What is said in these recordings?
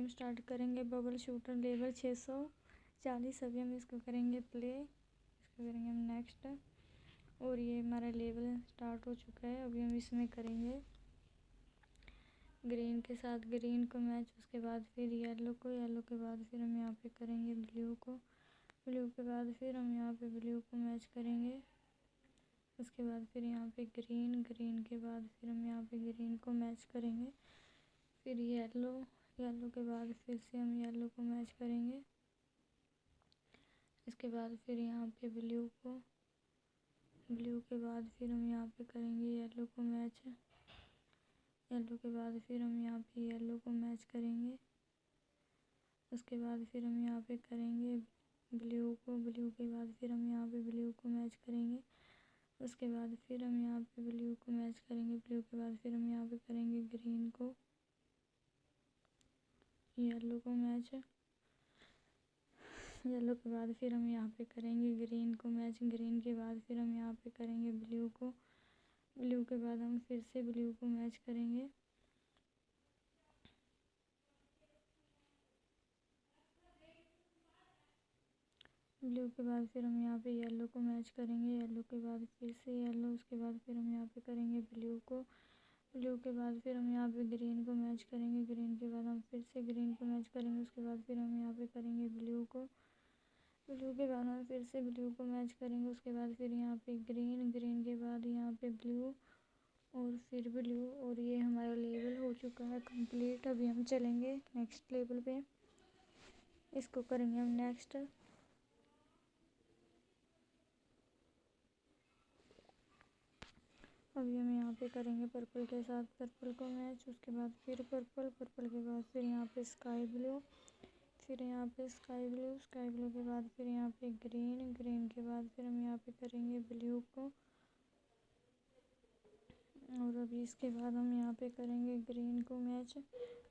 Start करेंगे bubble shooter level 640। अभी हम इसको करेंगे प्ले, इसको करेंगे हम नेक्स्ट। और ये हमारा लेवल स्टार्ट हो चुका है। अभी हम इसमें करेंगे ग्रीन के साथ ग्रीन को मैच, उसके बाद फिर येलो को, येलो के बाद फिर हम यहाँ पे करेंगे ब्लू को, ब्लू के बाद फिर हम यहाँ पे ब्लू को मैच करेंगे। उसके बाद फिर यहाँ पे ग्रीन, ग्रीन के बाद फिर हम यहाँ पे ग्रीन को मैच करेंगे। फिर येलो, येलो के बाद फिर से हम येलो को मैच करेंगे। इसके बाद फिर यहाँ पे ब्लू को, ब्लू के बाद फिर हम यहाँ पे करेंगे येलो को मैच। येलो के बाद फिर हम यहाँ पे येलो को मैच करेंगे। उसके बाद फिर हम यहाँ पे करेंगे ब्लू को, ब्लू के बाद फिर हम यहाँ पे ब्लू को मैच करेंगे। उसके बाद फिर हम यहाँ पे ब्लू को मैच करेंगे। ब्लू के बाद फिर हम यहाँ पे करेंगे ग्रीन को, येलो को मैच। येलो के बाद फिर हम यहाँ पे करेंगे ग्रीन को मैच। ग्रीन के बाद फिर हम यहाँ पे करेंगे ब्लू को, ब्लू के बाद हम फिर से ब्लू को मैच करेंगे। ब्लू के बाद फिर हम यहाँ पे येलो को मैच करेंगे। येलो के बाद फिर से येलो, उसके बाद फिर हम यहाँ पे करेंगे ब्लू को, ब्लू के बाद फिर हम यहाँ पे ग्रीन को मैच करेंगे। ग्रीन के बाद हम फिर से ग्रीन को मैच करेंगे। उसके बाद फिर हम यहाँ पे करेंगे ब्लू को, ब्लू के बाद हम फिर से ब्लू को मैच करेंगे। उसके बाद फिर यहाँ पे ग्रीन, ग्रीन के बाद यहाँ पे ब्लू और फिर ब्लू। और ये हमारा लेवल हो चुका है कंप्लीट। अभी हम चलेंगे नेक्स्ट लेवल पे, इसको करेंगे हम नेक्स्ट। अभी हम यहाँ पे करेंगे पर्पल के साथ पर्पल को मैच। उसके बाद फिर पर्पल, पर्पल के बाद फिर यहाँ पे स्काई ब्लू, फिर यहाँ पे स्काई ब्लू, स्काई ब्लू के बाद फिर यहाँ पे ग्रीन, ग्रीन के बाद फिर हम यहाँ पे करेंगे ब्लू को। और अभी इसके बाद हम यहाँ पे करेंगे ग्रीन को मैच।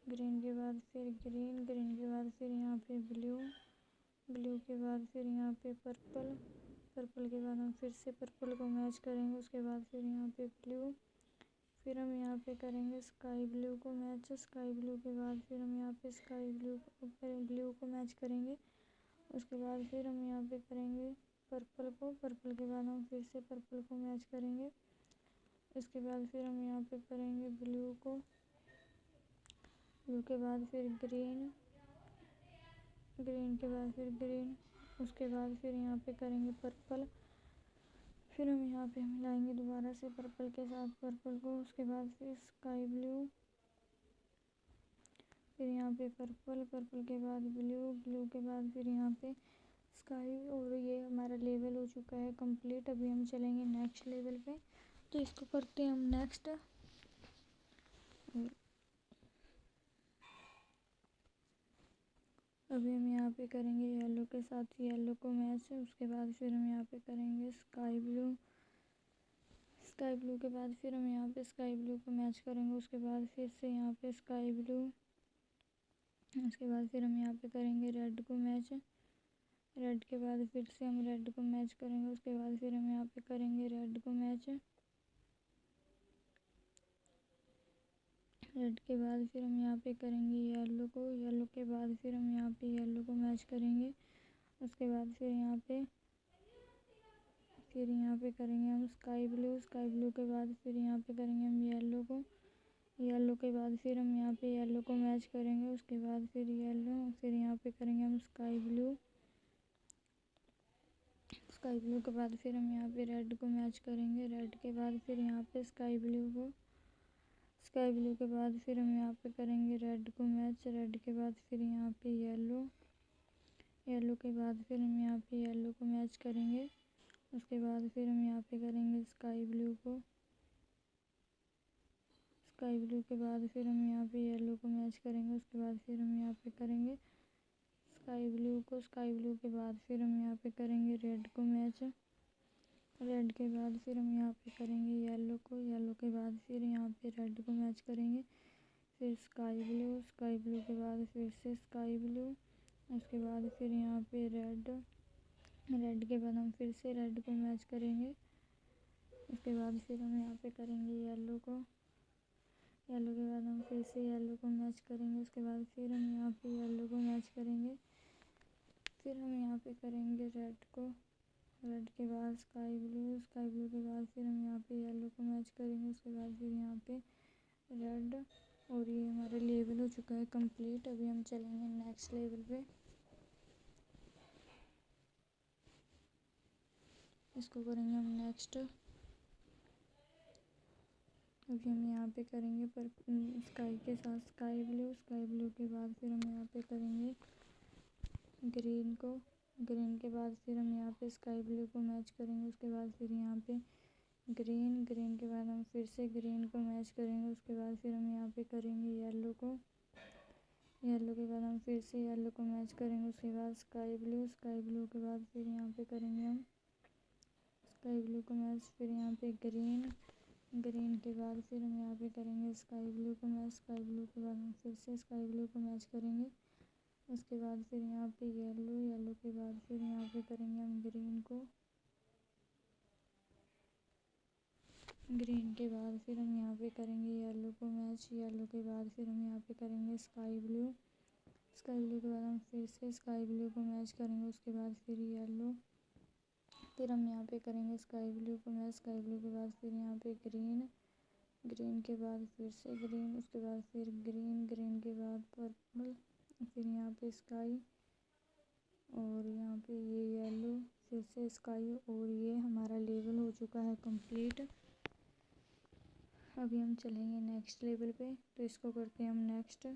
ग्रीन के बाद फिर ग्रीन, ग्रीन के बाद फिर यहाँ पे ब्लू, ब्लू के बाद फिर यहाँ पे पर्पल, पर्पल के बाद हम फिर से पर्पल को मैच करेंगे। उसके बाद फिर यहाँ पे ब्लू, फिर हम यहाँ पे करेंगे स्काई ब्लू को मैच। स्काई ब्लू के बाद फिर हम यहाँ पे स्काई ब्लू को मैच करेंगे। उसके बाद फिर हम यहाँ पे करेंगे पर्पल को, पर्पल के बाद हम फिर से पर्पल को मैच करेंगे। इसके बाद फिर हम यहाँ पे करेंगे ब्लू को, ब्लू के बाद फिर ग्रीन, ग्रीन के बाद फिर ग्रीन, उसके बाद फिर यहाँ पे करेंगे पर्पल। फिर हम यहाँ पे मिलाएंगे दोबारा से पर्पल के साथ पर्पल को। उसके बाद फिर स्काई ब्लू, फिर यहाँ पे पर्पल, पर्पल के बाद ब्लू, ब्लू के बाद फिर यहाँ पे स्काई। और ये हमारा लेवल हो चुका है कंप्लीट। अभी हम चलेंगे नेक्स्ट लेवल पे, तो इसको करते हैं हम नेक्स्ट। अभी हम यहाँ पे करेंगे येलो के साथ येलो को मैच। उसके बाद फिर हम यहाँ पे करेंगे स्काई ब्लू, स्काई ब्लू के बाद फिर हम यहाँ पे स्काई ब्लू को मैच करेंगे। उसके बाद फिर से यहाँ पे स्काई ब्लू, उसके बाद फिर हम यहाँ पे करेंगे रेड को मैच। रेड के बाद फिर से हम रेड को मैच करेंगे। उसके बाद फिर हम यहाँ पे करेंगे रेड को मैच। रेड के बाद फिर हम यहाँ पे करेंगे येलो को, येलो के बाद फिर हम यहाँ पे येलो को मैच करेंगे। उसके बाद फिर यहाँ पे करेंगे हम स्काई ब्लू, स्काई ब्लू के बाद फिर यहाँ पे करेंगे हम येलो को, येलो के बाद फिर हम यहाँ पे येलो को मैच करेंगे। उसके बाद फिर येलो, फिर यहाँ पे करेंगे हम स्काई ब्लू, स्काई ब्लू के बाद फिर हम यहाँ पे रेड को मैच करेंगे। रेड के बाद फिर यहाँ पे स्काई ब्लू को, स्काई ब्लू के बाद फिर हम यहाँ पे करेंगे रेड को मैच। रेड के बाद फिर यहाँ पे येलो, येलो के बाद फिर हम यहाँ पे येलो को मैच करेंगे। उसके बाद फिर हम यहाँ पे करेंगे स्काई ब्लू को, स्काई ब्लू के बाद फिर हम यहाँ पे येलो को मैच करेंगे। उसके बाद फिर हम यहाँ पे करेंगे स्काई ब्लू को, स्काई ब्लू के बाद फिर हम यहाँ पे करेंगे रेड को मैच। रेड के बाद फिर हम यहाँ पे करेंगे येलो को, येलो के बाद फिर यहाँ पे रेड को मैच करेंगे। फिर स्काई ब्लू, स्काई ब्लू के बाद फिर से स्काई ब्लू, उसके बाद फिर यहाँ पे रेड, रेड के बाद हम फिर से रेड को मैच करेंगे। उसके बाद फिर हम यहाँ पे करेंगे येलो को, येलो के बाद हम फिर से येलो को मैच करेंगे, उसके बाद फिर हम यहाँ पे येलो को मैच करेंगे, फिर हम यहाँ पे करेंगे रेड को, रेड के बाद स्काई ब्लू, स्काई ब्लू के बाद फिर हम यहाँ पे येलो को मैच करेंगे, उसके बाद फिर यहाँ पे रेड। और ये हमारा लेवल हो चुका है कंप्लीट। अभी हम चलेंगे नेक्स्ट लेवल पे। इसको करेंगे हम नेक्स्ट। अभी हम यहाँ पे करेंगे पर स्काई के साथ स्काई ब्लू, स्काई ब्लू के बाद फिर हम यहाँ पे करेंगे ग्रीन को, ग्रीन के बाद फिर हम यहाँ पे स्काई ब्लू को मैच करेंगे, उसके बाद फिर यहाँ पे ग्रीन, ग्रीन के बाद हम फिर से ग्रीन को मैच करेंगे, उसके बाद फिर हम यहाँ पे करेंगे येलो को, येलो के बाद हम फिर से येलो को मैच करेंगे, उसके बाद स्काई ब्लू, स्काई ब्लू के बाद फिर यहाँ पे करेंगे हम स्काई ब्लू को मैच, फिर यहाँ पे ग्रीन, ग्रीन के बाद फिर हम यहाँ पे करेंगे स्काई ब्लू को मैच, स्काई ब्लू के बाद हम फिर से स्काई ब्लू को मैच करेंगे, उसके बाद फिर यहाँ पे येलो, येलो के बाद फिर यहाँ पे करेंगे हम ग्रीन को, ग्रीन के बाद फिर हम यहाँ पे करेंगे येलो को मैच, येलो के बाद फिर हम यहाँ पे करेंगे स्काई ब्लू, स्काई ब्लू के बाद हम फिर से स्काई ब्लू को मैच करेंगे, उसके बाद फिर येलो, फिर हम यहाँ पे करेंगे स्काई ब्लू को मैच, स्काई ब्लू के बाद फिर यहाँ पे ग्रीन, ग्रीन के बाद फिर से ग्रीन, उसके बाद फिर ग्रीन, ग्रीन के बाद पर्पल, फिर यहाँ पे स्काई, और यहाँ पे ये येलो, फिर से स्काई। और ये हमारा लेवल हो चुका है कंप्लीट। अभी हम चलेंगे नेक्स्ट लेवल पे, तो इसको करते हैं हम नेक्स्ट।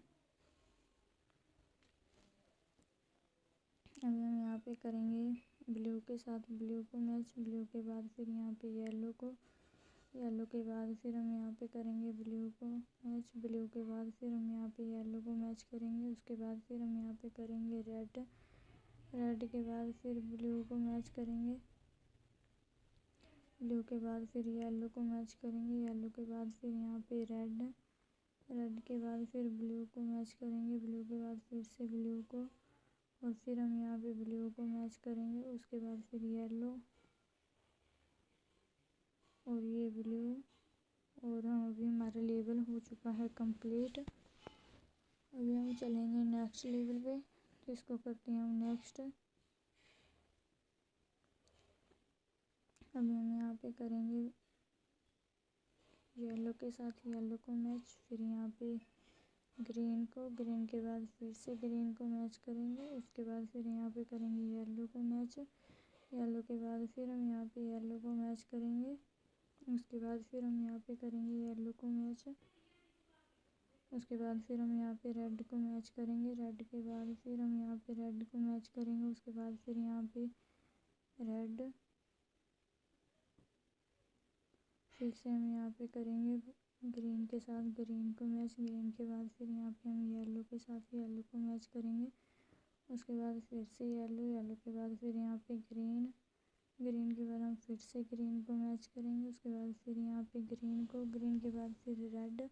अभी हम यहाँ पे करेंगे ब्लू के साथ ब्लू को मैच, ब्लू के बाद फिर यहाँ पे येलो को, येलो के बाद फिर हम यहाँ पे करेंगे ब्लू को मैच, ब्लू के बाद फिर हम यहाँ पे येलो को मैच करेंगे, उसके बाद फिर हम यहाँ पे करेंगे रेड, रेड के बाद फिर ब्लू को मैच करेंगे, ब्लू के बाद फिर येलो को मैच करेंगे, येलो के बाद फिर यहाँ पे रेड, रेड के बाद फिर ब्लू को मैच करेंगे, ब्लू के बाद फिर से ब्लू को, और फिर हम यहाँ पे ब्लू को मैच करेंगे, उसके बाद फिर येलो, और ये ब्लू। और हम अभी हमारा लेवल हो चुका है कंप्लीट। अभी हम चलेंगे नेक्स्ट लेवल पे, तो इसको करते हैं हम नेक्स्ट। अभी हम यहाँ पे करेंगे येलो के साथ येलो को मैच, फिर यहाँ पे ग्रीन को, ग्रीन के बाद फिर से ग्रीन को मैच करेंगे, उसके बाद फिर यहाँ पे करेंगे येलो को मैच, येलो के बाद फिर हम यहाँ पे येलो को मैच करेंगे, उसके बाद फिर हम यहाँ पे करेंगे येलो को मैच, उसके बाद फिर हम यहाँ पे रेड को मैच करेंगे, रेड के बाद फिर हम यहाँ पे रेड को मैच करेंगे, उसके बाद फिर यहाँ पे रेड, फिर से हम यहाँ पे करेंगे ग्रीन के साथ ग्रीन को मैच, ग्रीन के बाद फिर यहाँ पे हम येलो के साथ येलो को मैच करेंगे, उसके बाद फिर से येलो, येलो के बाद फिर यहाँ पे ग्रीन, ग्रीन के बाद हम फिर से ग्रीन को मैच करेंगे, उसके बाद फिर यहाँ पे ग्रीन को, ग्रीन के बाद फिर रेड,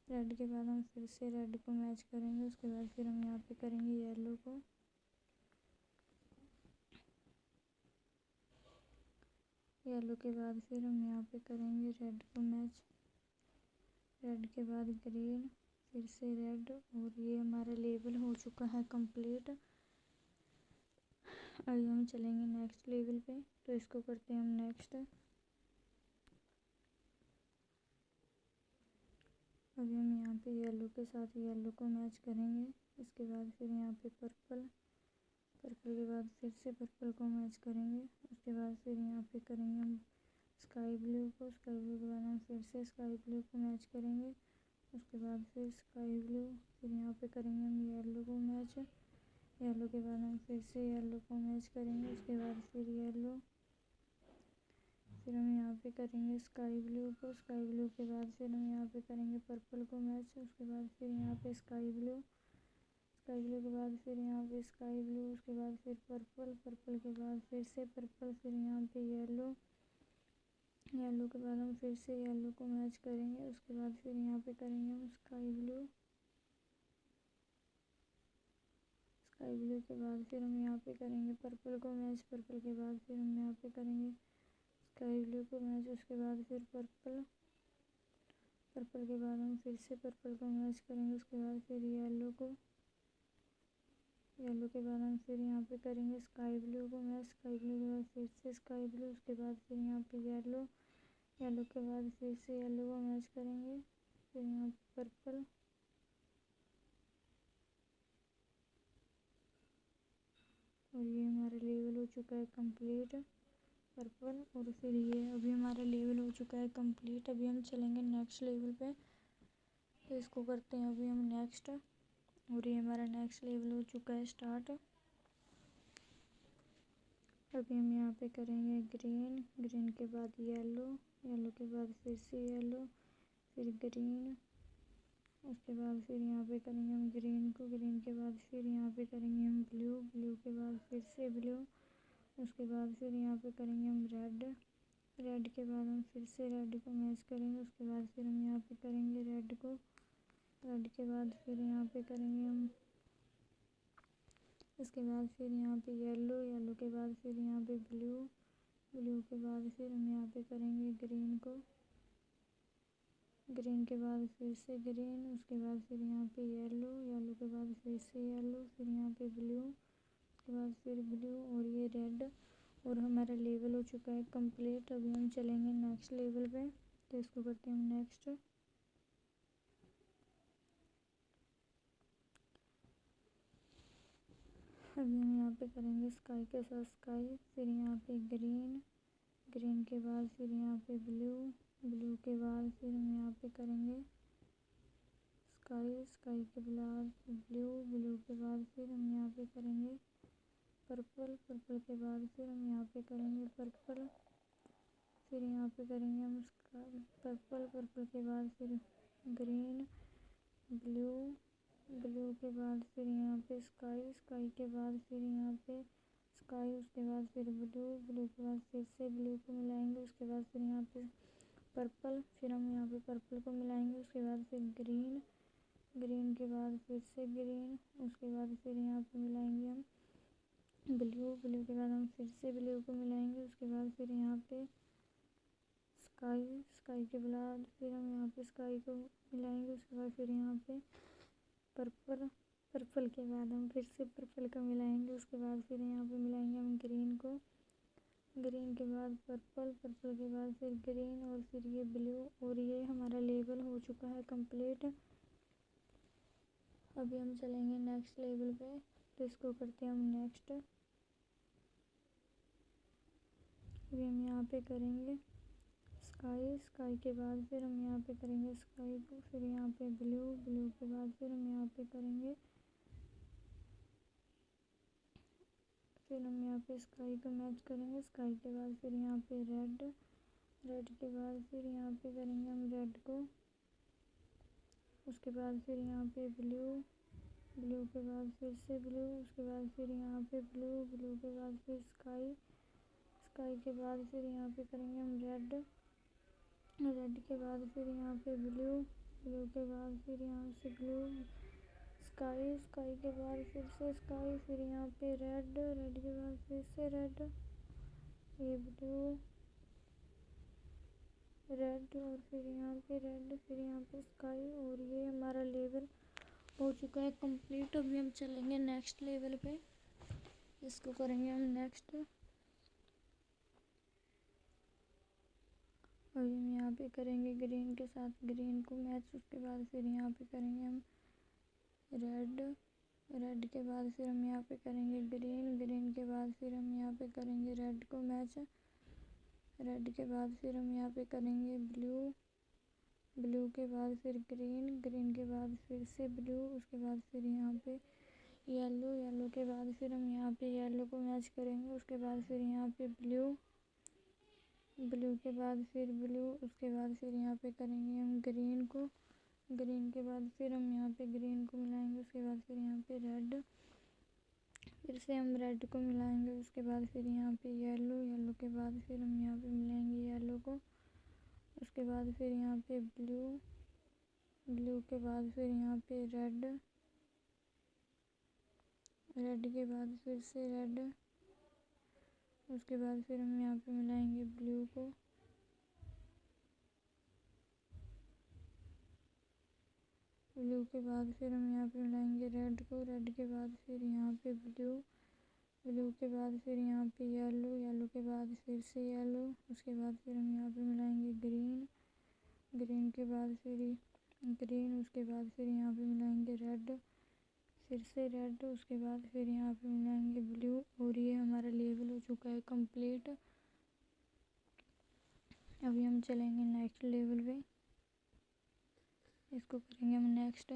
रेड के बाद हम फिर से रेड को मैच करेंगे, उसके बाद फिर हम यहाँ पे करेंगे येलो को, येलो के बाद फिर हम यहाँ पे करेंगे रेड को मैच, रेड के बाद ग्रीन, फिर से रेड। और ये हमारा लेवल हो चुका है कंप्लीट। अभी हम चलेंगे नेक्स्ट लेवल पे, तो इसको करते हैं हम नेक्स्ट। अभी हम यहाँ पे येलो के साथ येलो को मैच करेंगे, इसके बाद फिर यहाँ पे पर्पल, पर्पल के बाद फिर से पर्पल को मैच करेंगे, उसके बाद फिर यहाँ पे करेंगे हम स्काई ब्लू को, स्काई ब्लू के बाद हम फिर से स्काई ब्लू को मैच करेंगे, उसके बाद फिर स्काई ब्लू, फिर यहाँ पे करेंगे हम येलो को मैच, येलो के बाद हम फिर से येलो को मैच करेंगे, उसके बाद फिर येलो, फिर हम यहाँ पे करेंगे स्काई ब्लू को, स्काई ब्लू के बाद फिर हम यहाँ पे करेंगे पर्पल को मैच, उसके बाद फिर यहाँ पे स्काई ब्लू, स्काई ब्लू के बाद फिर यहाँ पे स्काई ब्लू, उसके बाद फिर पर्पल, पर्पल के बाद फिर से पर्पल, फिर यहाँ पे येलो, येलो के बाद हम फिर से येलो को मैच करेंगे, उसके बाद फिर यहाँ पे करेंगे हम स्काई ब्लू, स्काई ब्लू के बाद फिर हम यहाँ पे करेंगे पर्पल को मैच, पर्पल के बाद फिर हम यहाँ पे करेंगे स्काई ब्लू को मैच, उसके बाद फिर पर्पल, पर्पल के बाद हम फिर से पर्पल को मैच करेंगे, उसके बाद फिर येलो को, येलो के बाद हम फिर यहाँ पे करेंगे स्काई ब्लू को मैच, स्काई ब्लू के बाद फिर से स्काई ब्लू, उसके बाद फिर यहाँ पे येलो, येलो के बाद फिर से येलो को मैच करेंगे, फिर यहाँ पे पर्पल, और ये हमारा लेवल हो चुका है कंप्लीट पर्पल। और फिर ये अभी हमारा लेवल हो चुका है कंप्लीट। अभी हम चलेंगे नेक्स्ट लेवल पे, तो इसको करते हैं अभी हम नेक्स्ट। और ये हमारा नेक्स्ट लेवल हो चुका है स्टार्ट। अभी हम यहाँ पे करेंगे ग्रीन, ग्रीन के बाद येलो, येलो के बाद फिर से येलो, फिर ग्रीन, उसके बाद फिर यहाँ पे करेंगे हम ग्रीन को, ग्रीन के बाद फिर यहाँ पे करेंगे हम ब्लू, ब्लू के बाद फिर से ब्लू, उसके बाद फिर यहाँ पे करेंगे हम रेड, रेड के बाद हम फिर से रेड को मैच करेंगे, उसके बाद फिर हम यहाँ पे करेंगे रेड को, रेड के बाद फिर यहाँ पे करेंगे हम, इसके बाद फिर यहाँ पे येलो, येलो के बाद फिर यहाँ पे ब्लू, ब्लू के बाद फिर हम यहाँ पे करेंगे ग्रीन को, ग्रीन के बाद फिर से ग्रीन, उसके बाद फिर यहाँ पे येलो, येलो के बाद फिर से येलो, फिर यहाँ पे ब्लू, उसके बाद फिर ब्लू, और ये रेड। और हमारा लेवल हो चुका है कंप्लीट। अभी हम चलेंगे नेक्स्ट लेवल पे, तो इसको करते हैं हम नेक्स्ट। अभी हम यहाँ पे करेंगे स्काई के साथ स्काई, फिर यहाँ पे ग्रीन, ग्रीन के बाद फिर यहाँ पे ब्लू, ब्लू के बाद फिर हम यहाँ पे करेंगे स्काई, स्काई के बाद ब्लू, ब्लू के बाद फिर हम यहाँ पे करेंगे पर्पल, पर्पल के बाद फिर हम यहाँ पे करेंगे पर्पल, फिर यहाँ पे करेंगे हम स्काई पर्पल, पर्पल के बाद फिर ग्रीन, ब्लू, ब्लू के बाद फिर यहाँ पे स्काई, स्काई के बाद फिर यहाँ पे स्काई, उसके बाद फिर ब्लू, ब्लू के बाद फिर से ब्लू को मिलाएंगे, उसके बाद फिर यहाँ पे पर्पल, फिर हम यहाँ पे पर्पल को मिलाएंगे, उसके बाद फिर ग्रीन, ग्रीन के बाद फिर से ग्रीन, उसके बाद फिर यहाँ पे मिलाएंगे हम ब्लू, ब्लू के बाद हम फिर से ब्लू को मिलाएंगे, उसके बाद फिर यहाँ पे स्काई, स्काई के बाद फिर हम यहाँ पे स्काई को मिलाएंगे, उसके बाद फिर यहाँ पे पर्पल, पर्पल के बाद हम फिर से पर्पल को मिलाएंगे, उसके बाद फिर यहाँ पे मिलाएंगे हम ग्रीन को, ग्रीन के बाद पर्पल, पर्पल के बाद फिर ग्रीन, और फिर ये ब्लू। और ये हमारा लेवल हो चुका है कंप्लीट। अभी हम चलेंगे नेक्स्ट लेवल पे, तो इसको करते हैं हम नेक्स्ट। अभी हम यहाँ पे करेंगे स्काई, स्काई के बाद फिर हम यहाँ पे करेंगे स्काई को, फिर यहाँ पे ब्लू, ब्लू के बाद फिर हम यहाँ पे करेंगे, फिर हम यहाँ पे स्काई को मैच करेंगे, स्काई के बाद फिर यहाँ पे रेड, रेड के बाद फिर यहाँ पे करेंगे हम रेड को, उसके बाद फिर यहाँ पे ब्लू, ब्लू के बाद फिर से ब्लू, उसके बाद फिर यहाँ पे ब्लू, ब्लू के बाद फिर स्काई, स्काई के बाद फिर यहाँ पे करेंगे हम रेड, रेड के बाद फिर यहाँ पे ब्लू, ब्लू के बाद फिर यहाँ से ब्लू, स्काई, स्काई के बाद फिर से स्काई, फिर यहाँ पे रेड, रेड के बाद फिर से रेड, ये ब्लू, रेड, और फिर यहाँ पे रेड, फिर यहाँ पे स्काई। और ये हमारा लेवल हो चुका है कंप्लीट। अभी हम चलेंगे नेक्स्ट लेवल पे, इसको करेंगे हम नेक्स्ट। अभी हम यहाँ पे करेंगे ग्रीन के साथ ग्रीन को मैच, उसके बाद फिर यहाँ पे करेंगे हम रेड, रेड के बाद फिर हम यहाँ पे करेंगे ग्रीन, ग्रीन के बाद फिर हम यहाँ पे करेंगे रेड को मैच, रेड के बाद फिर हम यहाँ पे करेंगे ब्लू, ब्लू के बाद फिर ग्रीन, ग्रीन के बाद फिर से ब्लू, उसके बाद फिर यहाँ पे येलो, येलो के बाद फिर हम यहाँ पे येलो को मैच करेंगे, उसके बाद फिर यहाँ पे ब्लू, ब्लू के बाद फिर ब्लू, उसके बाद फिर यहाँ पे करेंगे हम ग्रीन को, ग्रीन के बाद फिर हम यहाँ पे ग्रीन को मिलाएंगे, उसके बाद फिर यहाँ पे रेड, फिर से हम रेड को मिलाएंगे, उसके बाद फिर यहाँ पे येलो, येलो के बाद फिर हम यहाँ पे मिलाएंगे येलो को, उसके बाद फिर यहाँ पे ब्लू, ब्लू के बाद फिर यहाँ पे रेड, रेड के बाद फिर से रेड, उसके बाद फिर हम यहाँ पे मिलाएंगे ब्लू को, ब्लू के बाद फिर हम यहाँ पे मिलाएंगे रेड को, रेड के बाद फिर यहाँ पे ब्लू, ब्लू के बाद फिर यहाँ पे येलो, येलो के बाद फिर से येलो, उसके बाद फिर हम यहाँ पे मिलाएंगे ग्रीन, ग्रीन के बाद फिर ग्रीन, उसके बाद फिर यहाँ पे मिलाएंगे रेड, फिर से रेड, उसके बाद फिर यहाँ पे मिलाएंगे ब्लू। और ये हमारा लेवल हो चुका है कंप्लीट। अभी हम चलेंगे नेक्स्ट लेवल पे, इसको करेंगे हम नेक्स्ट।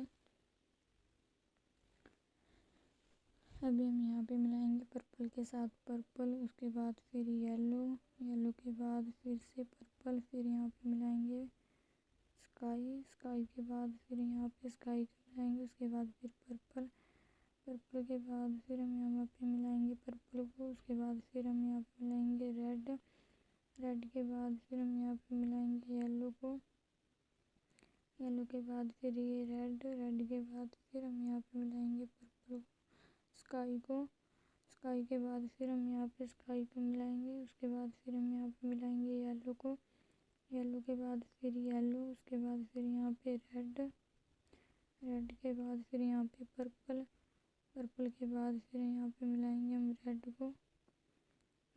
अभी हम यहाँ पे मिलाएंगे पर्पल के साथ पर्पल, उसके बाद फिर येलो, येलो के बाद फिर से पर्पल, फिर यहाँ पे मिलाएंगे स्काई, स्काई के बाद फिर यहाँ पे स्काई को मिलाएंगे, उसके बाद फिर पर्पल, पर्पल के बाद फिर हम यहाँ पे मिलाएंगे पर्पल को, उसके बाद फिर हम यहाँ पे मिलाएंगे रेड, रेड के बाद फिर हम यहाँ पे मिलाएंगे येलो को, येलो के बाद फिर ये रेड, रेड के बाद फिर हम यहाँ पे मिलाएंगे पर्पल स्काई को, स्काई के बाद फिर हम यहाँ पे स्काई को मिलाएंगे, उसके बाद फिर हम यहाँ पे मिलाएंगे येलो को, येलो के बाद फिर येलो, उसके बाद फिर यहाँ पे रेड, रेड के बाद फिर यहाँ पे पर्पल, पर्पल के बाद फिर यहाँ पे मिलाएंगे हम रेड को,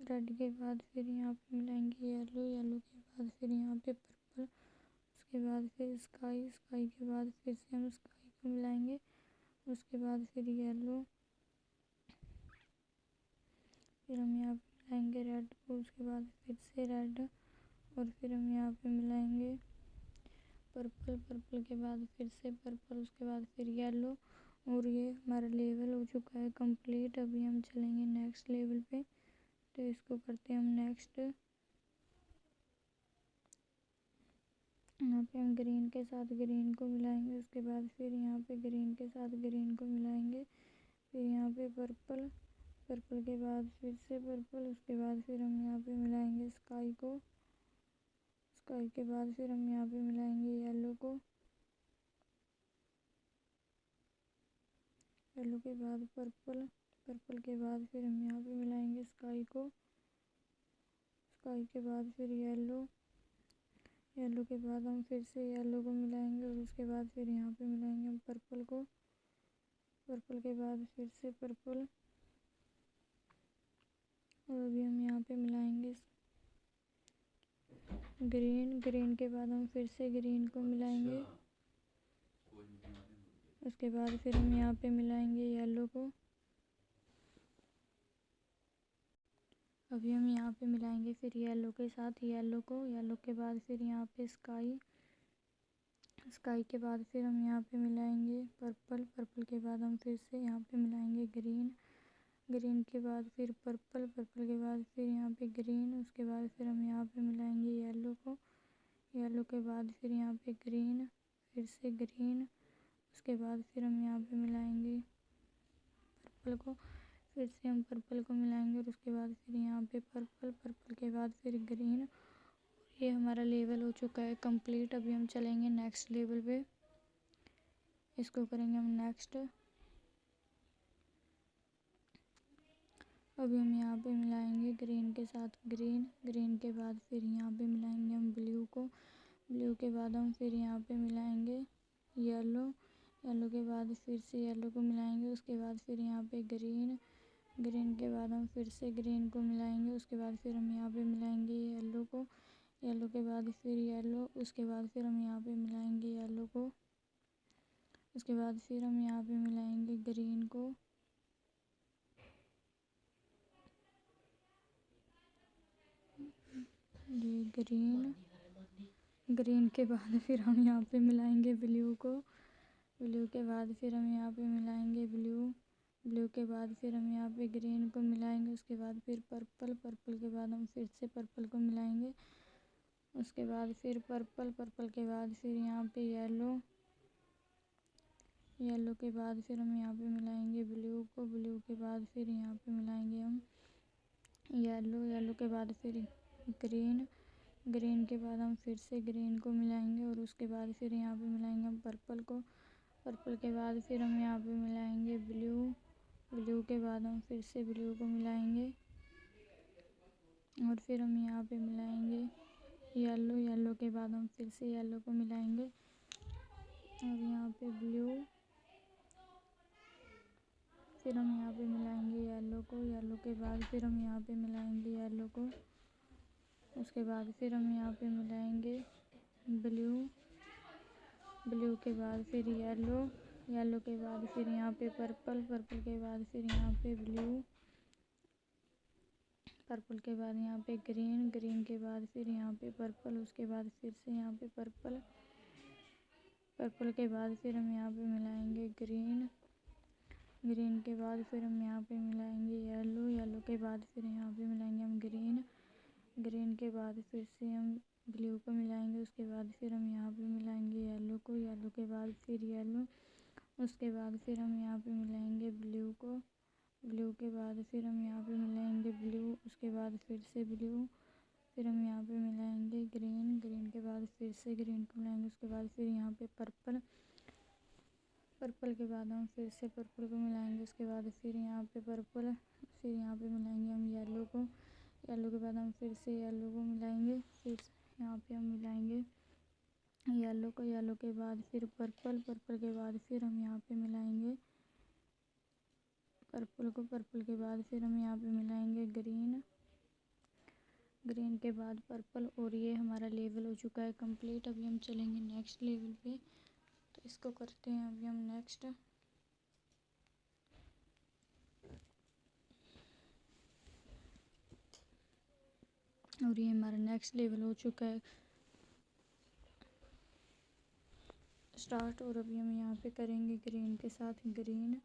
रेड के बाद फिर यहाँ पे मिलाएंगे येलो, येलो के बाद फिर यहाँ पे पर्पल, उसके बाद फिर स्काई, स्काई के बाद फिर से हम स्काई को मिलाएंगे, उसके बाद फिर येलो, फिर हम यहाँ पे मिलाएंगे रेड को, उसके बाद फिर से रेड, और फिर हम यहाँ पे मिलाएंगे पर्पल, पर्पल के बाद फिर से पर्पल, उसके बाद फिर येलो। और ये हमारा लेवल हो चुका है कंप्लीट। अभी हम चलेंगे नेक्स्ट लेवल पे, तो इसको करते हैं हम नेक्स्ट। यहाँ पे हम ग्रीन के साथ ग्रीन को मिलाएंगे, उसके बाद फिर यहाँ पे ग्रीन के साथ ग्रीन को मिलाएंगे, फिर यहाँ पे पर्पल, पर्पल के बाद फिर से पर्पल, उसके बाद फिर हम यहाँ पे मिलाएंगे स्काई को, स्काई के बाद फिर हम यहाँ पे मिलाएंगे येलो को, येलो के बाद पर्पल, पर्पल के बाद फिर हम यहाँ पे मिलाएंगे स्काई को, स्काई के बाद फिर येलो, येलो के बाद हम फिर से येलो को मिलाएंगे, और उसके बाद फिर यहाँ पे मिलाएंगे हम पर्पल को, पर्पल के बाद फिर से पर्पल, और अभी हम यहाँ पे मिलाएंगे ग्रीन, ग्रीन के बाद हम फिर से ग्रीन को मिलाएंगे, उसके बाद फिर हम यहाँ पे मिलाएंगे येलो को। अभी हम यहाँ पे मिलाएंगे फिर येलो के साथ येलो को, येलो के बाद फिर यहाँ पे स्काई, स्काई के बाद फिर हम यहाँ पे मिलाएंगे पर्पल, पर्पल के बाद हम फिर से यहाँ पे मिलाएंगे ग्रीन, ग्रीन के बाद फिर पर्पल, पर्पल के बाद फिर यहाँ पे ग्रीन, उसके बाद फिर हम यहाँ पे मिलाएंगे येलो को, येलो के बाद फिर यहाँ पे ग्रीन, फिर से ग्रीन, उसके बाद फिर हम यहाँ पे मिलाएंगे पर्पल को, फिर से हम पर्पल को मिलाएंगे, और उसके बाद फिर यहाँ पे पर्पल, पर्पल के बाद फिर ग्रीन। ये हमारा लेवल हो चुका है कंप्लीट। अभी हम चलेंगे नेक्स्ट लेवल पे, इसको करेंगे हम नेक्स्ट। अभी हम यहाँ पे मिलाएंगे ग्रीन के साथ ग्रीन, ग्रीन के बाद फिर यहाँ पे मिलाएंगे हम ब्लू को, ब्लू के बाद हम फिर यहाँ पे मिलाएंगे येलो, येलो के बाद फिर से येलो को मिलाएंगे, उसके बाद फिर यहाँ पे ग्रीन, ग्रीन के बाद हम फिर से ग्रीन को मिलाएंगे, उसके बाद फिर हम यहाँ पे मिलाएंगे येलो को, येलो के बाद फिर येलो, उसके बाद फिर हम यहाँ पे मिलाएंगे येलो को, उसके बाद फिर हम यहाँ पे मिलाएंगे ग्रीन को, ये ग्रीन, ग्रीन के बाद फिर हम यहाँ पे मिलाएंगे ब्लू को, ब्लू के बाद फिर हम यहाँ पे मिलाएंगे ब्लू, ब्लू के बाद फिर हम यहाँ पे ग्रीन को मिलाएंगे, उसके बाद फिर पर्पल, पर्पल के बाद हम फिर से पर्पल को मिलाएंगे, उसके बाद फिर पर्पल, पर्पल के बाद फिर यहाँ पे येलो, येलो के बाद फिर हम यहाँ पे मिलाएंगे ब्लू को, ब्लू के बाद फिर यहाँ पे मिलाएंगे हम येलो, येलो के बाद फिर ग्रीन, ग्रीन के बाद हम फिर से ग्रीन को मिलाएंगे, और उसके बाद फिर यहाँ पे मिलाएंगे हम पर्पल को, पर्पल के बाद फिर हम यहाँ पे मिलाएंगे ब्लू, ब्लू के बाद हम फिर से ब्लू को मिलाएंगे, और फिर हम यहाँ पे मिलाएंगे येलो, येलो के बाद हम फिर से येलो को मिलाएंगे, और यहाँ पे ब्लू, फिर हम यहाँ पे मिलाएंगे येलो को, येलो के बाद फिर हम यहाँ पे मिलाएंगे येलो को, उसके बाद फिर हम यहाँ पे मिलाएंगे ब्लू, ब्लू के बाद फिर येलो, येलो के बाद फिर यहाँ पे पर्पल, पर्पल के बाद फिर यहाँ पे ब्लू, पर्पल के बाद यहाँ पे ग्रीन, ग्रीन के बाद फिर यहाँ पे पर्पल, उसके बाद फिर से यहाँ पे पर्पल, पर्पल के बाद फिर हम यहाँ पे मिलाएंगे ग्रीन, ग्रीन के बाद फिर हम यहाँ पे मिलाएंगे येलो, येलो के बाद फिर यहाँ पे मिलाएंगे हम ग्रीन, ग्रीन के बाद फिर से हम ब्लू को मिलाएंगे, उसके बाद फिर हम यहाँ पे मिलाएंगे येलो को, येलो के बाद फिर येलो, उसके बाद फिर हम यहाँ पे मिलाएंगे ब्लू को, ब्लू के बाद फिर हम यहाँ पे मिलाएंगे ब्लू, उसके बाद फिर से ब्लू, फिर हम यहाँ पे मिलाएंगे ग्रीन, ग्रीन के बाद फिर से ग्रीन को मिलाएंगे, उसके बाद फिर यहाँ पे पर्पल, पर्पल के बाद हम फिर से पर्पल को मिलाएंगे, उसके बाद फिर यहाँ पे पर्पल, फिर यहाँ पे मिलाएंगे हम येलो को, येलो के बाद हम फिर से येलो को मिलाएंगे, फिर यहाँ पे हम मिलाएंगे येलो को, येलो के बाद फिर पर्पल, पर्पल के बाद फिर हम यहाँ पे मिलाएंगे पर्पल को, पर्पल के बाद फिर हम यहाँ पे मिलाएंगे ग्रीन, ग्रीन के बाद पर्पल। और ये हमारा लेवल हो चुका है कंप्लीट। अभी हम चलेंगे नेक्स्ट लेवल पे, तो इसको करते हैं अभी हम नेक्स्ट। और ये हमारा नेक्स्ट लेवल हो चुका है स्टार्ट। और अभी हम यहाँ पे करेंगे ग्रीन के साथ ग्रीन,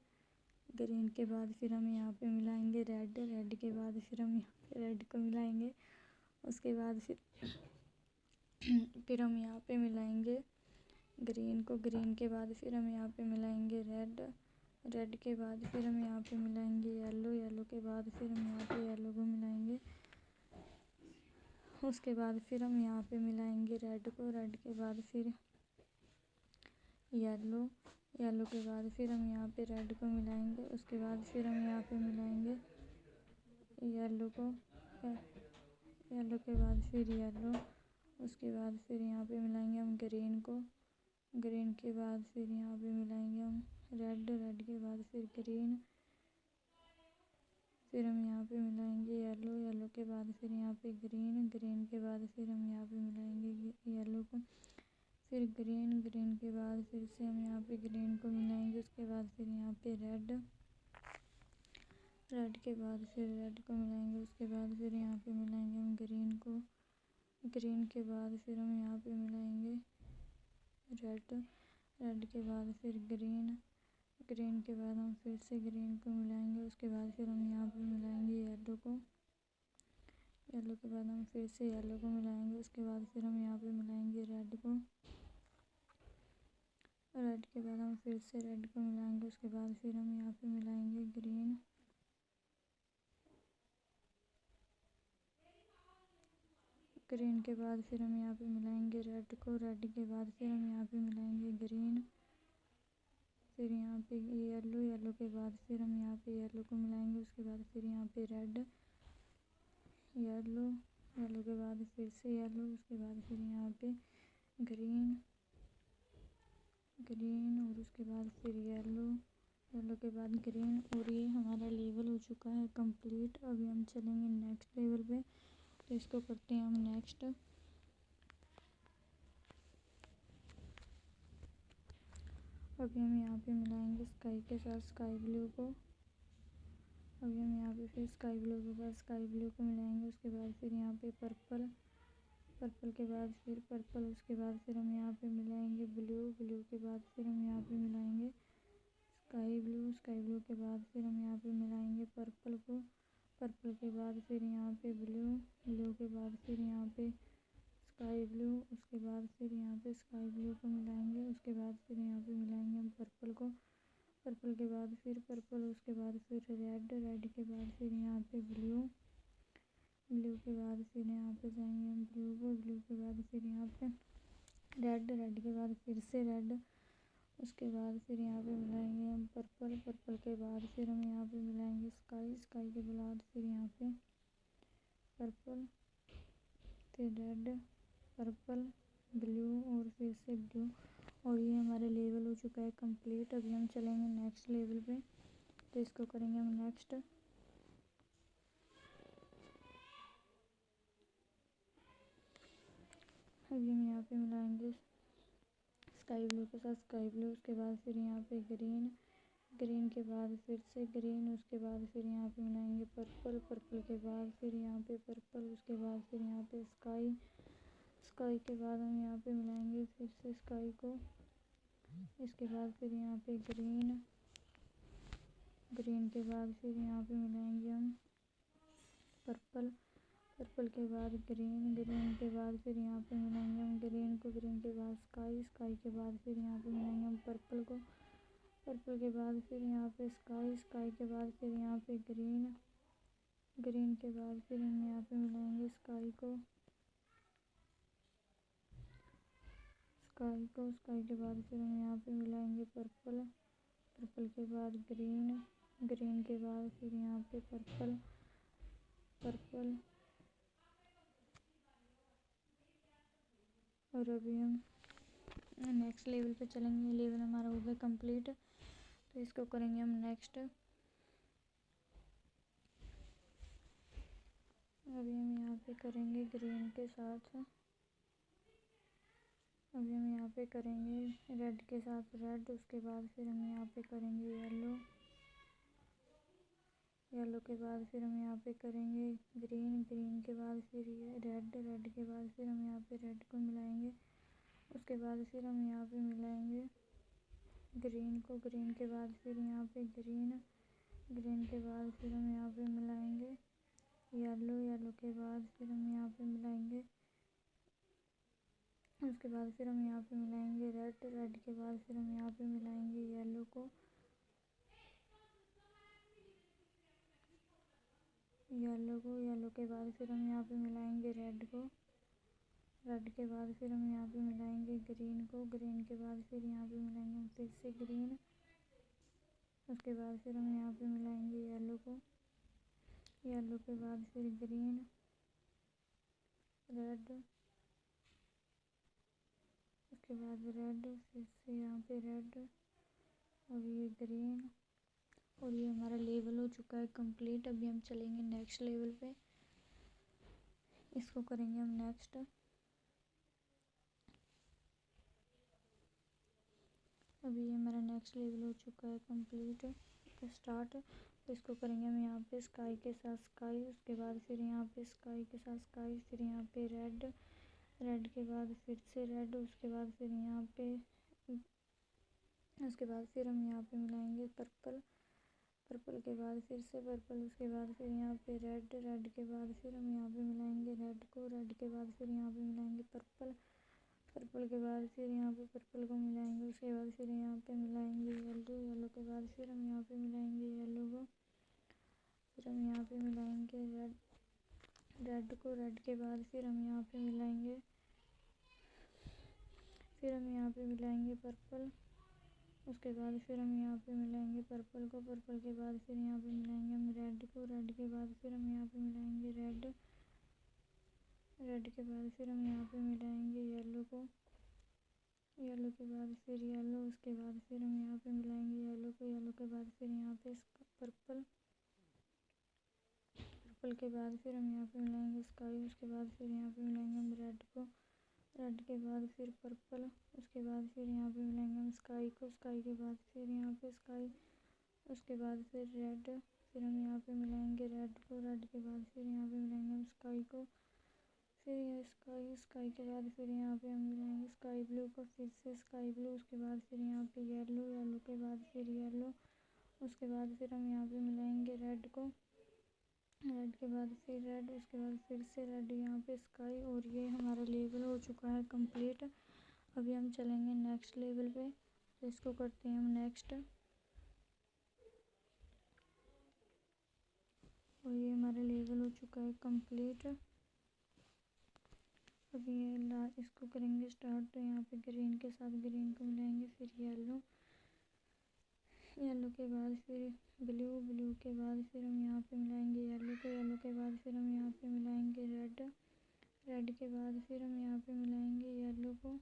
ग्रीन के बाद फिर हम यहाँ पे मिलाएंगे रेड, रेड के बाद फिर हम यहाँ पे रेड को मिलाएंगे, उसके बाद फिर हम यहाँ पे मिलाएंगे ग्रीन को, ग्रीन के बाद फिर हम यहाँ पे मिलाएंगे रेड, रेड के बाद फिर हम यहाँ पे मिलाएंगे येलो, येलो के बाद फिर हम यहाँ पे येलो को मिलाएंगे, उसके बाद फिर हम यहाँ पे मिलाएंगे रेड को, रेड के बाद फिर येलो, येलो के बाद फिर हम यहाँ पे रेड को मिलाएंगे, उसके बाद फिर हम यहाँ पे मिलाएंगे येलो को, येलो के बाद फिर येलो, उसके बाद फिर यहाँ पे मिलाएंगे हम ग्रीन को, ग्रीन के बाद फिर यहाँ पे मिलाएंगे हम रेड, रेड के बाद फिर ग्रीन, फिर हम यहाँ पे मिलाएंगे येलो, येलो के बाद फिर यहाँ पे ग्रीन, ग्रीन के बाद फिर हम यहाँ पे मिलाएंगे येलो को, फिर ग्रीन, ग्रीन के बाद फिर से हम यहाँ पे ग्रीन को मिलाएंगे, उसके बाद फिर यहाँ पे रेड, रेड के बाद फिर रेड को मिलाएंगे, उसके बाद फिर यहाँ पे मिलाएंगे हम ग्रीन को, ग्रीन के बाद फिर हम यहाँ पे मिलाएंगे रेड, रेड के बाद फिर ग्रीन, ग्रीन के बाद हम फिर से ग्रीन को मिलाएंगे, उसके बाद फिर हम यहाँ पे मिलाएंगे येलो को, येलो के बाद हम फिर से येलो को मिलाएंगे, उसके बाद फिर हम यहाँ पे मिलाएंगे रेड को, रेड के बाद हम फिर से रेड को मिलाएंगे, उसके बाद फिर हम यहाँ पे मिलाएंगे ग्रीन, ग्रीन के बाद फिर हम यहाँ पे मिलाएंगे रेड को, रेड के बाद फिर हम यहाँ पे मिलाएंगे ग्रीन, फिर यहाँ पे येलो, येलो के बाद फिर हम यहाँ पे येलो को मिलाएंगे, उसके बाद फिर यहाँ पे रेड, येलो, येलो के बाद फिर से येलो, उसके बाद फिर यहाँ पे ग्रीन, ग्रीन और उसके बाद फिर येलो, येलो के बाद ग्रीन। और ये हमारा लेवल हो चुका है कंप्लीट। अभी हम चलेंगे नेक्स्ट लेवल पे, तो इसको करते हैं हम नेक्स्ट। अभी हम यहाँ पे मिलाएंगे स्काई के साथ स्काई ब्लू को, अभी हम यहाँ पे फिर स्काई ब्लू के बाद स्काई ब्लू को मिलाएंगे, उसके बाद फिर यहाँ पे पर्पल, पर्पल के बाद फिर पर्पल, उसके बाद फिर हम यहाँ पे मिलाएंगे ब्लू, ब्लू के बाद फिर हम यहाँ पे मिलाएंगे स्काई ब्लू, स्काई ब्लू के बाद फिर हम यहाँ पे मिलाएंगे पर्पल को, पर्पल के बाद फिर यहाँ पे ब्लू, ब्लू के बाद फिर यहाँ पे स्काई ब्लू, उसके बाद फिर यहाँ पे स्काई ब्लू को मिलाएंगे, उसके बाद फिर यहाँ पे मिलाएंगे हम पर्पल को, पर्पल के बाद फिर पर्पल, उसके बाद फिर रेड, रेड के बाद फिर यहाँ पे ब्लू, ब्लू के बाद फिर यहाँ पे जाएंगे हम ब्लू को, ब्लू के बाद फिर यहाँ पे रेड, रेड के बाद फिर से रेड, उसके बाद फिर यहाँ पे मिलाएंगे हम पर्पल, पर्पल के बाद फिर हम यहाँ पे मिलाएंगे स्काई, स्काई के बाद फिर यहाँ पे पर्पल, फिर रेड, पर्पल, ब्लू और फिर से ब्लू। और ये हमारा लेवल हो चुका है कंप्लीट। अभी हम चलेंगे नेक्स्ट लेवल पे, तो इसको करेंगे हम नेक्स्ट। अभी हम यहाँ पे मिलाएंगे स्काई ब्लू के साथ स्काई ब्लू, उसके बाद फिर यहाँ पे ग्रीन, ग्रीन के बाद फिर से ग्रीन, उसके बाद फिर यहाँ पे मिलाएंगे पर्पल, पर्पल के बाद फिर यहाँ पे पर्पल, उसके बाद फिर यहाँ पे स्काई, स्काई के बाद हम यहाँ पे मिलाएंगे फिर से स्काई को, इसके बाद फिर यहाँ पे ग्रीन, ग्रीन के बाद फिर यहाँ पे मिलाएंगे हम पर्पल, पर्पल के बाद ग्रीन, ग्रीन के बाद फिर यहाँ पे मिलाएंगे हम ग्रीन को, ग्रीन के बाद स्काई, स्काई के बाद फिर यहाँ पे मिलाएंगे हम पर्पल को, पर्पल के बाद फिर यहाँ पे स्काई, स्काई के बाद फिर यहाँ पे ग्रीन, ग्रीन के बाद फिर हम यहाँ पे मिलाएंगे स्काई को, स्काई को, स्काई के बाद फिर हम यहाँ पे मिलाएंगे पर्पल, पर्पल के बाद ग्रीन, ग्रीन के बाद फिर यहाँ पे पर्पल, पर्पल। और अभी हम नेक्स्ट लेवल पे चलेंगे। लेवल हमारा हो गया कंप्लीट, तो इसको करेंगे हम नेक्स्ट। अभी हम यहाँ पे करेंगे ग्रीन के साथ, अभी हम यहाँ पे करेंगे रेड के साथ रेड, उसके बाद फिर हम यहाँ पे करेंगे येलो, येलो के बाद फिर हम यहाँ पे करेंगे ग्रीन, ग्रीन के बाद फिर ये रेड, रेड के बाद फिर हम यहाँ पे रेड को मिलाएंगे, उसके बाद फिर हम यहाँ पे मिलाएंगे ग्रीन को, ग्रीन के बाद फिर यहाँ पे ग्रीन, ग्रीन के बाद फिर हम यहाँ पे मिलाएंगे येलो, येलो के बाद फिर हम यहाँ पे मिलाएंगे, उसके बाद फिर हम यहाँ पे मिलाएंगे रेड, रेड के बाद फिर हम यहाँ पे मिलाएंगे येलो को, येलो के बाद फिर हम यहाँ पे मिलाएंगे रेड को, रेड के बाद फिर हम यहाँ पे मिलाएंगे ग्रीन को, ग्रीन के बाद फिर यहाँ पे मिलाएंगे हम फिर से ग्रीन, उसके बाद फिर हम यहाँ पे मिलाएंगे येलो को, येलो के बाद फिर ग्रीन, रेड, उसके बाद रेड, फिर से यहाँ पे रेड, और ये ग्रीन। और ये हमारा लेवल हो चुका है कंप्लीट। अभी हम चलेंगे नेक्स्ट लेवल पे, इसको करेंगे हम नेक्स्ट। अभी ये हमारा नेक्स्ट लेवल हो चुका है कंप्लीट स्टार्ट, तो इसको करेंगे हम यहाँ पे स्काई के साथ स्काई, उसके बाद फिर यहाँ पे स्काई के साथ स्काई, फिर यहाँ पे रेड, रेड के बाद फिर से रेड, उसके बाद फिर यहाँ पे, उसके बाद फिर हम यहाँ पे मिलाएंगे पर्पल, पर्पल के बाद फिर से पर्पल, उसके बाद फिर यहाँ पे रेड, रेड के बाद फिर हम यहाँ पे मिलाएंगे रेड को, रेड के बाद फिर यहाँ पे मिलाएंगे पर्पल, पर्पल के बाद फिर यहाँ पे पर्पल को मिलाएंगे, उसके बाद फिर यहाँ पे मिलाएंगे येलो, येलो के बाद फिर हम यहाँ पे मिलाएंगे येलो को, फिर हम यहाँ पे मिलाएंगे रेड, रेड को, रेड के बाद फिर हम यहाँ पे मिलाएंगे, फिर हम यहाँ पे मिलाएंगे पर्पल, उसके बाद फिर हम यहाँ पे मिलाएंगे पर्पल को, पर्पल के बाद फिर यहाँ पे मिलाएंगे हम रेड को, रेड के बाद फिर हम यहाँ पे मिलाएंगे रेड, रेड के बाद फिर हम यहाँ पे मिलाएंगे येलो को, येलो के बाद फिर येलो, उसके बाद फिर हम यहाँ पे मिलाएंगे येलो को, येलो के बाद फिर यहाँ पे पर्पल, पर्पल के बाद फिर हम यहाँ पे मिलाएंगे स्काई, उसके बाद फिर यहाँ पे मिलाएंगे हम रेड को, रेड के बाद फिर पर्पल, उसके बाद फिर यहाँ पे मिलाएंगे हम स्काई को, स्काई के बाद फिर यहाँ पे स्काई, उसके बाद फिर रेड, फिर हम यहाँ पे मिलाएंगे रेड को, रेड के बाद फिर यहाँ पे मिलाएंगे हम स्काई को, फिर ये स्काई, स्काई के बाद फिर यहाँ पे हम मिलाएंगे स्काई ब्लू को, फिर से स्काई ब्लू, उसके बाद फिर यहाँ पे येलो, येलो के बाद फिर येलो, उसके बाद फिर हम यहाँ पे मिलाएंगे रेड को, रेड के बाद फिर रेड, उसके बाद फिर से रेड, यहाँ पे स्काई। और ये हमारा लेवल हो चुका है कंप्लीट। अभी हम चलेंगे नेक्स्ट लेवल पे, तो इसको करते हैं हम नेक्स्ट। और ये हमारा लेवल हो चुका है कंप्लीट। अभी ये इसको करेंगे स्टार्ट, तो यहाँ पे ग्रीन के साथ ग्रीन को मिलाएंगे, फिर येलो, येलो के बाद फिर ब्लू, ब्लू के बाद फिर हम यहाँ पे मिलाएंगे येलो को, येलो के बाद फिर हम यहाँ पे मिलाएंगे रेड, रेड के बाद फिर हम यहाँ पे मिलाएंगे येलो को,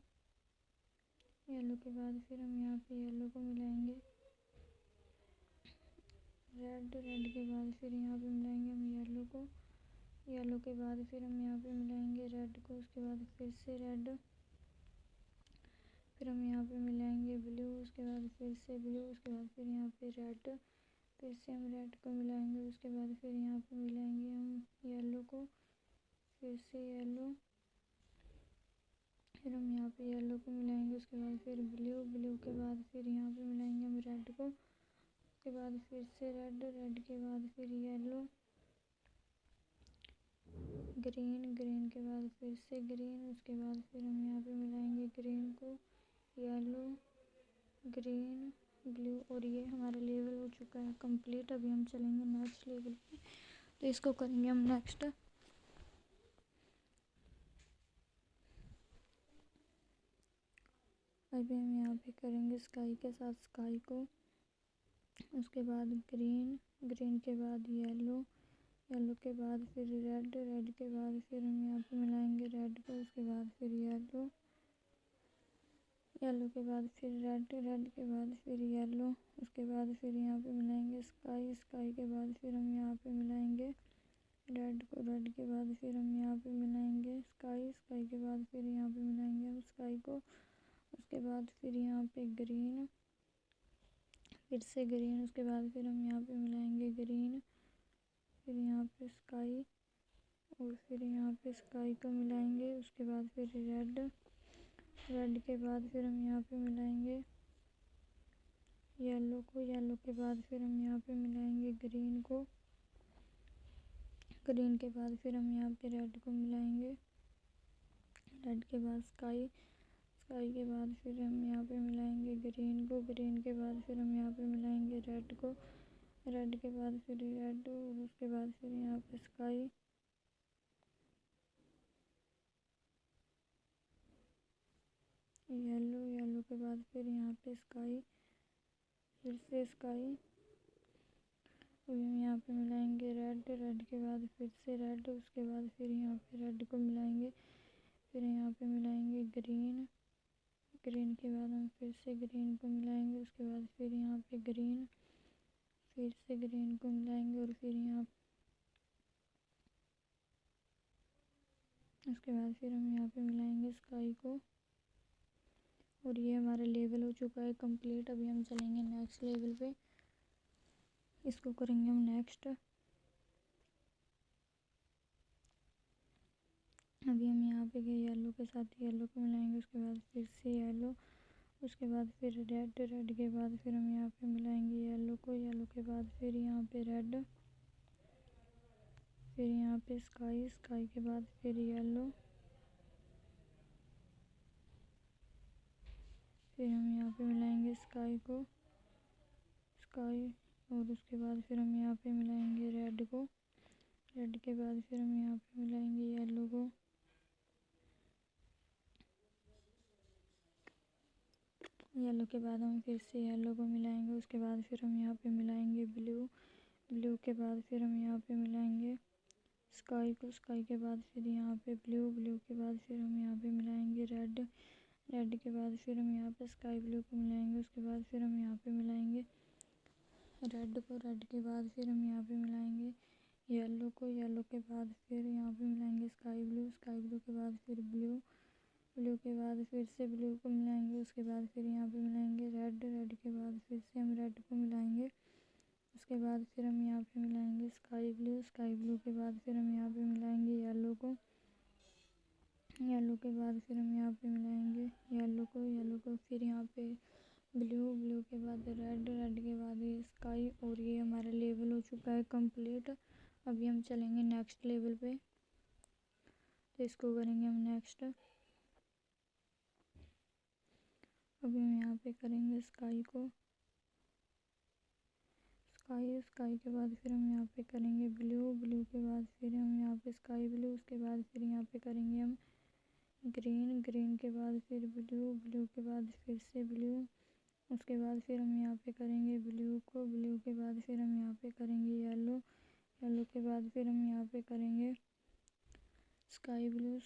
येलो के बाद फिर हम यहाँ पे येलो को मिलाएंगे, रेड, रेड के बाद फिर यहाँ पे मिलाएंगे हम येलो को, येलो के बाद फिर हम यहाँ पे मिलाएंगे रेड को, उसके बाद फिर से रेड, फिर हम यहाँ पे मिलाएंगे ब्लू, उसके बाद फिर से ब्लू, उसके बाद फिर यहाँ पे रेड, फिर से हम रेड को मिलाएंगे, उसके बाद फिर यहाँ पे मिलाएंगे हम येलो को, फिर से येलो, फिर हम यहाँ पे येलो को मिलाएंगे, उसके बाद फिर ब्लू, ब्लू के बाद फिर यहाँ पे मिलाएंगे हम रेड को, उसके बाद फिर से रेड, रेड के बाद फिर येलो, ग्रीन, ग्रीन के बाद फिर से ग्रीन, उसके बाद फिर हम यहाँ पे मिलाएंगे ग्रीन को, येलो, ग्रीन, ब्लू। और ये हमारा लेवल हो चुका है कंप्लीट। अभी हम चलेंगे नेक्स्ट लेवल पे, तो इसको करेंगे हम नेक्स्ट। अभी हम यहाँ पे करेंगे स्काई के साथ स्काई को, उसके बाद ग्रीन, ग्रीन के बाद येलो, येलो के बाद फिर रेड, रेड के बाद फिर हम यहाँ पे मिलाएंगे रेड को, उसके बाद फिर येलो, येलो के बाद फिर रेड, रेड के बाद फिर येलो, उसके बाद फिर यहाँ पे मिलाएंगे स्काई, स्काई के बाद फिर हम यहाँ पे मिलाएंगे रेड को, रेड के बाद फिर हम यहाँ पे मिलाएंगे स्काई, स्काई के बाद फिर यहाँ पे मिलाएंगे हम स्काई को, उसके बाद फिर यहाँ पे ग्रीन, फिर से ग्रीन, उसके बाद फिर हम यहाँ पे मिलाएंगे ग्रीन, फिर यहाँ पे स्काई, और फिर यहाँ पे स्काई को मिलाएंगे, उसके बाद फिर रेड, रेड के बाद फिर हम यहाँ पे मिलाएंगे येलो को, येलो के बाद फिर हम यहाँ पे मिलाएंगे ग्रीन को, ग्रीन के बाद फिर हम यहाँ पे रेड को मिलाएंगे, रेड के बाद स्काई, स्काई के बाद फिर हम यहाँ पे मिलाएंगे ग्रीन को, ग्रीन के बाद फिर हम यहाँ पे मिलाएंगे रेड को, रेड के बाद फिर रेड, और उसके बाद फिर यहाँ पे स्काई, येलो, येलो के बाद फिर यहाँ पे स्काई, फिर से स्काई, अभी हम यहाँ पे मिलाएंगे रेड, रेड के बाद फिर से रेड, उसके बाद फिर यहाँ पे रेड को मिलाएंगे, फिर यहाँ पे मिलाएंगे ग्रीन, ग्रीन के बाद हम फिर से ग्रीन को मिलाएंगे, उसके बाद फिर यहाँ पे ग्रीन, फिर से ग्रीन को मिलाएंगे, और फिर यहाँ उसके बाद फिर हम यहाँ पे मिलाएंगे स्काई को। और ये हमारा लेवल हो चुका है कंप्लीट। अभी हम चलेंगे नेक्स्ट लेवल पे, इसको करेंगे हम नेक्स्ट। अभी हम यहाँ पे येलो के साथ येलो को मिलाएंगे, उसके बाद फिर से येलो, उसके बाद फिर रेड, रेड के बाद फिर हम यहाँ पे मिलाएंगे येलो को, येलो के बाद फिर यहाँ पे रेड, फिर यहाँ पे स्काई, स्काई के बाद फिर येलो, फिर हम यहाँ पे मिलाएंगे स्काई को, स्काई, और उसके बाद फिर हम यहाँ पे मिलाएंगे रेड को, रेड के बाद फिर हम यहाँ पे मिलाएंगे येलो को, येलो के बाद हम फिर से येलो को मिलाएंगे, उसके बाद फिर हम यहाँ पे मिलाएंगे ब्लू, ब्लू के बाद फिर हम यहाँ पे मिलाएंगे स्काई को, स्काई के बाद फिर यहाँ पे ब्लू, ब्लू के बाद फिर हम यहाँ पे मिलाएंगे रेड, रेड के बाद फिर हम यहाँ पे स्काई ब्लू को मिलाएंगे, उसके बाद फिर हम यहाँ पे मिलाएंगे रेड को, रेड के बाद फिर हम यहाँ पे मिलाएंगे येलो को, येलो के बाद फिर यहाँ पे मिलाएंगे स्काई ब्लू, स्काई ब्लू के बाद फिर ब्लू, ब्लू के बाद फिर से ब्लू को मिलाएंगे, उसके बाद फिर यहाँ पे मिलाएंगे रेड, रेड के बाद फिर से हम रेड को मिलाएंगे, उसके बाद फिर हम यहाँ पे मिलाएंगे स्काई ब्लू, स्काई ब्लू के बाद फिर हम यहाँ पे मिलाएंगे येलो को, येलो के बाद फिर हम यहाँ पे मिलाएंगे येलो को, येलो को फिर यहाँ पे ब्लू, ब्लू के बाद रेड, रेड के बाद ये स्काई। और ये हमारा लेवल हो चुका है कंप्लीट। अभी हम चलेंगे नेक्स्ट लेवल पे, तो इसको करेंगे हम नेक्स्ट। अभी हम यहाँ पे करेंगे स्काई को, स्काई, स्काई के बाद फिर हम यहाँ पे करेंगे ब्लू, ब्लू के बाद फिर हम यहाँ पे स्काई ब्लू, उसके बाद फिर यहाँ पे करेंगे हम ग्रीन, ग्रीन के बाद फिर ब्लू, ब्लू के बाद फिर से ब्लू, उसके बाद फिर हम यहाँ पे करेंगे ब्लू को, ब्लू के बाद फिर हम यहाँ पे करेंगे येलो, येलो के बाद फिर हम यहाँ पे करेंगे स्काई ब्लू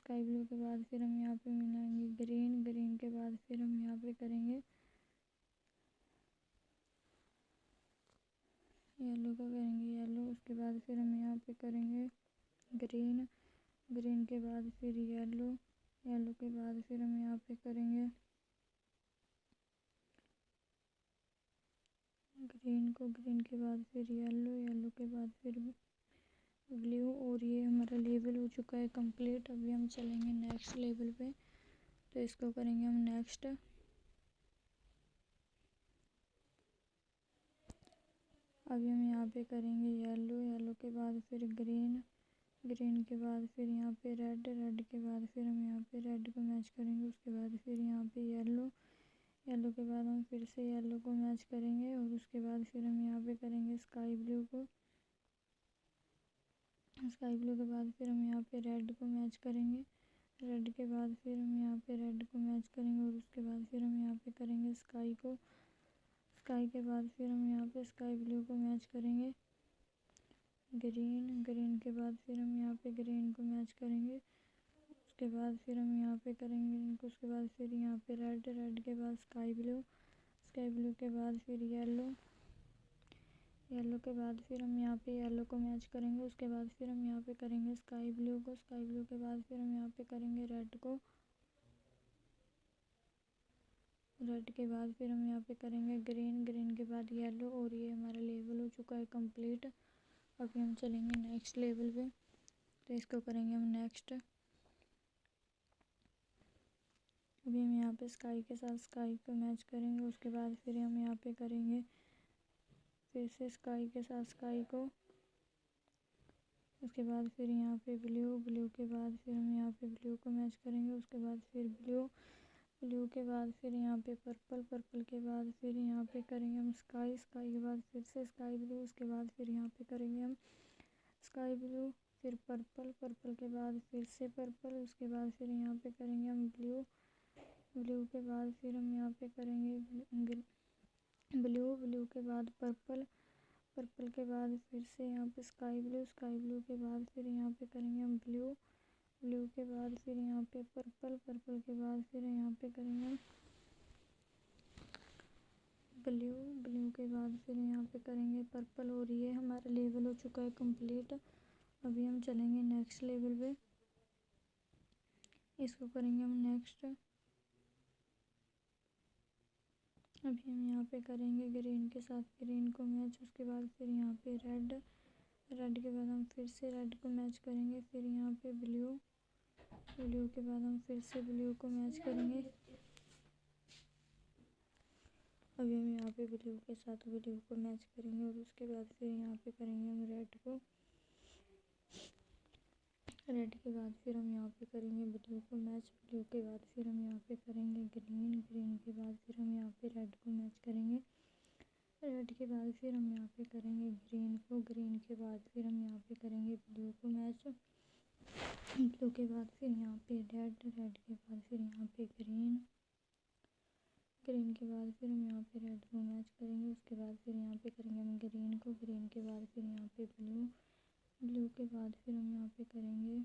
के बाद फिर हम यहाँ पे मिलाएंगे ग्रीन के बाद फिर हम यहाँ पे करेंगे येलो का करेंगे येलो। उसके बाद फिर हम यहाँ पे करेंगे ग्रीन के बाद फिर येलो के बाद फिर हम यहाँ पे करेंगे ग्रीन के बाद फिर येलो के बाद फिर ब्लू। और ये हमारा लेवल हो चुका है कंप्लीट। अभी हम चलेंगे नेक्स्ट लेवल पे, तो इसको करेंगे हम नेक्स्ट। अभी हम यहाँ पे करेंगे येलो के बाद फिर ग्रीन के बाद फिर यहाँ पे रेड के बाद फिर हम यहाँ पे रेड को मैच करेंगे। उसके बाद फिर यहाँ पे येलो के बाद हम फिर से येलो को मैच करेंगे। और उसके बाद फिर हम यहाँ पे करेंगे स्काई ब्लू के बाद फिर हम यहाँ पे रेड को मैच करेंगे। रेड के बाद फिर हम यहाँ पे रेड को मैच करेंगे। और उसके बाद फिर हम यहाँ पे करेंगे स्काई के बाद फिर हम यहाँ पे स्काई ब्लू को मैच करेंगे। ग्रीन के बाद फिर हम यहाँ पे ग्रीन को मैच करेंगे। उसके बाद फिर हम यहाँ पे करेंगे इनको। उसके बाद फिर यहाँ पे रेड के बाद स्काई ब्लू के बाद फिर येलो के बाद फिर हम यहाँ पे येलो को मैच करेंगे। उसके बाद फिर हम यहाँ पे करेंगे स्काई ब्लू के बाद फिर हम यहाँ पे करेंगे रेड के बाद फिर हम यहाँ पे करेंगे ग्रीन के बाद येलो। और ये हमारा लेवल हो चुका है कंप्लीट। अभी हम चलेंगे नेक्स्ट लेवल पे, तो इसको करेंगे हम नेक्स्ट। अभी हम यहाँ पे स्काई के साथ स्काई को मैच करेंगे। उसके बाद फिर हम यहाँ पे करेंगे फिर से स्काई के साथ स्काई को। उसके बाद फिर यहाँ पे ब्लू के बाद फिर हम यहाँ पे ब्लू को मैच करेंगे। उसके बाद फिर ब्लू के बाद फिर यहाँ पे पर्पल के बाद फिर यहाँ पे करेंगे हम स्काई के बाद फिर से स्काई ब्लू। उसके बाद फिर यहाँ पे करेंगे हम स्काई ब्लू फिर पर्पल के बाद फिर से पर्पल। उसके बाद फिर यहाँ पे करेंगे हम ब्लू के बाद फिर हम यहाँ पे करेंगे ब्लू के बाद पर्पल के बाद फिर से यहाँ पे स्काई ब्लू के बाद फिर यहाँ पे करेंगे हम ब्लू के बाद फिर यहाँ पे पर्पल के बाद फिर यहाँ पे करेंगे हम ब्लू के बाद फिर यहाँ पे करेंगे पर्पल। और ये हमारा लेवल हो चुका है कंप्लीट। अभी हम चलेंगे नेक्स्ट लेवल पे, इसको करेंगे हम नेक्स्ट। अभी हम यहाँ पे करेंगे ग्रीन के साथ ग्रीन को मैच। उसके बाद फिर यहाँ पे रेड के बाद हम फिर से रेड को मैच करेंगे। फिर यहाँ पे ब्लू के बाद हम फिर से ब्लू को मैच करेंगे। अभी हम यहाँ पे ब्लू के साथ ब्लू को मैच करेंगे। और उसके बाद फिर यहाँ पे करेंगे हम रेड के बाद फिर हम यहाँ पे करेंगे ब्लू को मैच। ब्लू के बाद फिर हम यहाँ पे करेंगे ग्रीन के बाद फिर हम यहाँ पे रेड को मैच करेंगे। रेड के बाद फिर हम यहाँ पे करेंगे ग्रीन के बाद फिर हम यहाँ पे करेंगे ब्लू को मैच। ब्लू के बाद फिर यहाँ पे रेड के बाद फिर यहाँ पे ग्रीन के बाद फिर हम यहाँ पे रेड को मैच करेंगे। उसके बाद फिर यहाँ पे करेंगे हम ग्रीन के बाद फिर यहाँ पे ब्लू के बाद फिर हम यहाँ पे करेंगे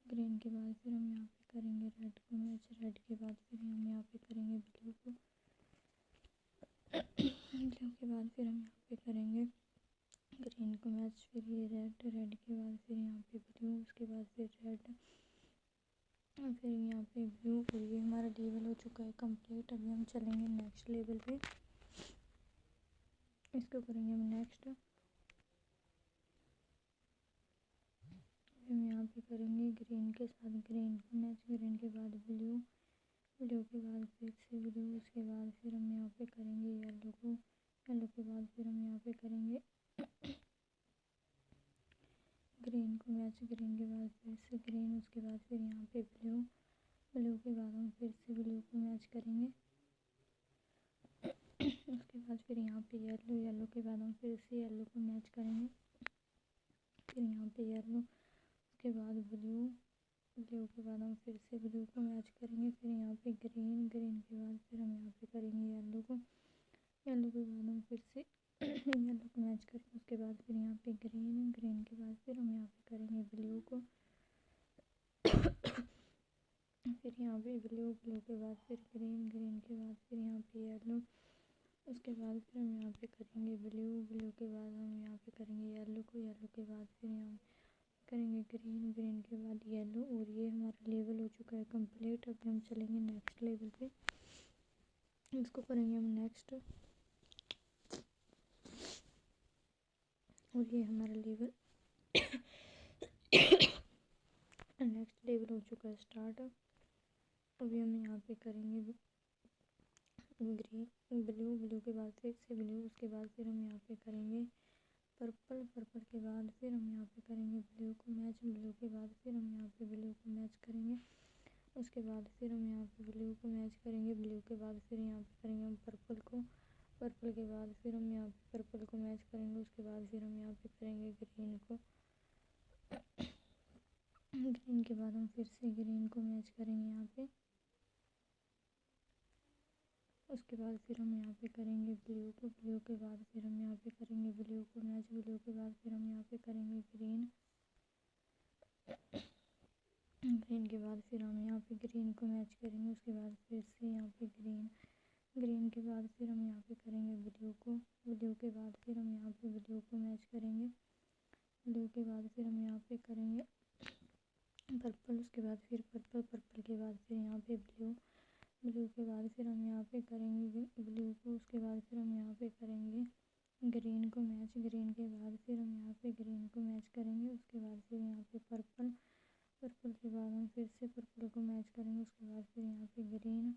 ग्रीन के बाद फिर हम यहाँ पे करेंगे रेड को मैच। रेड के बाद फिर हम यहाँ पे करेंगे ब्लू के बाद फिर हम यहाँ पे करेंगे ग्रीन को मैच। फिर ये रेड के बाद फिर यहाँ पे ब्लू। उसके बाद फिर रेड फिर यहाँ पे ब्लू। और ये हमारा लेवल हो चुका है कंप्लीट। अभी हम चलेंगे नेक्स्ट लेवल पे, इसको करेंगे हम नेक्स्ट। हम यहाँ पे करेंगे ग्रीन के साथ ग्रीन को मैच। ग्रीन के बाद ब्लू के बाद फिर से ब्लू। उसके बाद फिर हम यहाँ पे करेंगे येलो के बाद फिर हम यहाँ पे करेंगे ग्रीन को मैच। ग्रीन के बाद फिर से ग्रीन। उसके बाद फिर यहाँ पे ब्लू के बाद हम फिर से ब्लू को मैच करेंगे। उसके बाद फिर यहाँ पे येलो के बाद हम फिर से येलो को मैच करेंगे। फिर यहाँ पे येलो के बाद ब्लू के बाद हम फिर से ब्लू को मैच करेंगे। फिर यहाँ पे ग्रीन के बाद फिर हम यहाँ पे करेंगे येलो के बाद हम फिर से येलो को मैच करेंगे। उसके बाद फिर यहाँ पे ग्रीन, ग्रीन के बाद फिर हम यहाँ पे करेंगे ब्लू को, फिर यहाँ पे ब्लू, ब्लू के बाद फिर ग्रीन, ग्रीन के बाद फिर यहाँ पे येलो, उसके बाद फिर हम यहाँ पे करेंगे ब्लू, ब्लू के बाद हम यहाँ पे करेंगे येलो को, येलो के बाद फिर यहाँ करेंगे ग्रीन, ग्रीन के बाद येलो। और ये हमारा लेवल हो चुका है कंप्लीट। अब हम चलेंगे नेक्स्ट लेवल पे, इसको करेंगे हम नेक्स्ट। और ये हमारा लेवल नेक्स्ट लेवल हो चुका है स्टार्ट। अभी हम यहाँ पे करेंगे ग्रीन, ब्लू, ब्लू के बाद फिर से ब्लू, उसके बाद फिर हम यहाँ पे करेंगे पर्पल, पर्पल के बाद फिर हम यहाँ पे करेंगे ब्लू को मैच, ब्लू के बाद फिर हम यहाँ पे ब्लू को मैच करेंगे। उसके बाद फिर हम यहाँ पे ब्लू को मैच करेंगे, ब्लू के बाद फिर यहाँ पे करेंगे हम पर्पल को, पर्पल के बाद फिर हम यहाँ पे पर्पल को मैच करेंगे। उसके बाद फिर हम यहाँ पे करेंगे ग्रीन को, ग्रीन के बाद हम फिर से ग्रीन को मैच करेंगे यहाँ पे। उसके बाद फिर हम यहाँ पे करेंगे ब्लू को, ब्लू के बाद फिर हम यहाँ पे करेंगे ब्लू को मैच, ब्लू के बाद फिर हम यहाँ पे करेंगे ग्रीन, ग्रीन के बाद फिर हम यहाँ पे ग्रीन को मैच करेंगे। उसके बाद फिर से यहाँ पे ग्रीन, ग्रीन के बाद फिर हम यहाँ पे करेंगे ब्लू को, ब्लू के बाद फिर हम यहाँ पे ब्लू को मैच करेंगे, ब्लू के बाद फिर हम यहाँ पे करेंगे पर्पल, उसके बाद फिर पर्पल, पर्पल के बाद फिर यहाँ पे ब्लू, ब्लू के बाद फिर हम यहाँ पे करेंगे ब्लू को, उसके बाद फिर हम यहाँ पे करेंगे ग्रीन को मैच, ग्रीन के बाद फिर हम यहाँ पे ग्रीन को मैच करेंगे। उसके बाद फिर यहाँ पे पर्पल, पर्पल के बाद हम फिर से पर्पल को मैच करेंगे। उसके बाद फिर यहाँ पे ग्रीन,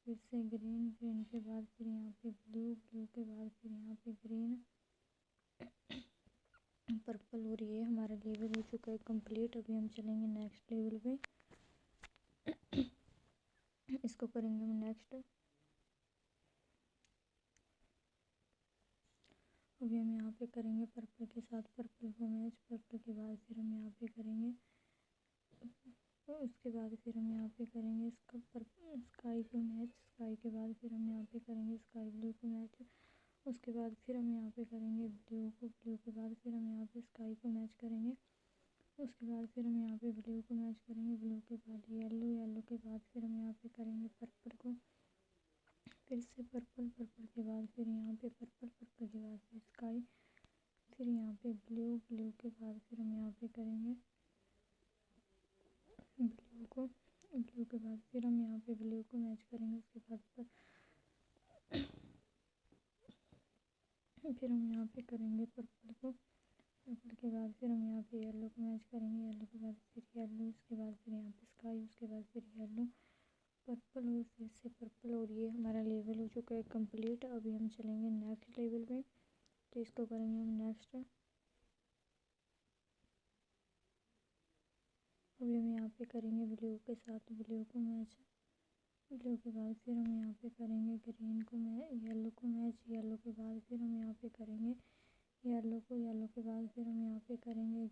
फिर से ग्रीन, ग्रीन के बाद फिर यहाँ पे ब्लू, ब्लू के बाद फिर यहाँ पे ग्रीन, पर्पल। और ये हमारा लेवल हो चुका है कंप्लीट। अभी हम चलेंगे नेक्स्ट लेवल पे, इसको करेंगे हम नेक्स्ट। अभी हम यहाँ पे करेंगे पर्पल के साथ पर्पल को मैच, पर्पल के बाद फिर हम यहाँ पे करेंगे, उसके बाद फिर हम यहाँ पे करेंगे इसका स्काई को मैच, स्काई के बाद फिर हम यहाँ पे करेंगे स्काई ब्लू को मैच। उसके बाद फिर हम यहाँ पे करेंगे ब्लू को, ब्लू के बाद फिर हम यहाँ पे स्काई को मैच करेंगे। उसके बाद फिर हम यहाँ पे ब्लू को मैच करेंगे, ब्लू के बाद येलो, येलो के बाद फिर हम यहाँ पे करेंगे पर्पल को, फिर से पर्पल, पर्पल के बाद फिर यहाँ पे पर्पल, पर्पल के बाद फिर स्काई, फिर यहाँ पे ब्लू, ब्लू के बाद फिर हम यहाँ पे करेंगे ब्लू को, ब्लू के बाद फिर हम यहाँ पे ब्लू को मैच करेंगे। उसके बाद फिर हम यहाँ पे करेंगे पर्पल को, पर्पल के बाद फिर हम यहाँ पे येलो को मैच करेंगे, येलो के बाद फिर येलो, उसके बाद फिर यहाँ पे स्काई, उसके बाद फिर येलो, पर्पल और फिर से पर्पल। और ये हमारा लेवल हो चुका है कंप्लीट। अभी हम चलेंगे नेक्स्ट लेवल में, तो इसको करेंगे हम नेक्स्ट। अभी हम यहाँ पे करेंगे ब्लू के साथ ब्लू को मैच, ब्लू के बाद फिर हम यहाँ पे करेंगे ग्रीन को मैच, येलो को मैच, येलो के बाद फिर हम यहाँ पे करेंगे येलो को, येलो के बाद फिर हम यहाँ पे करेंगे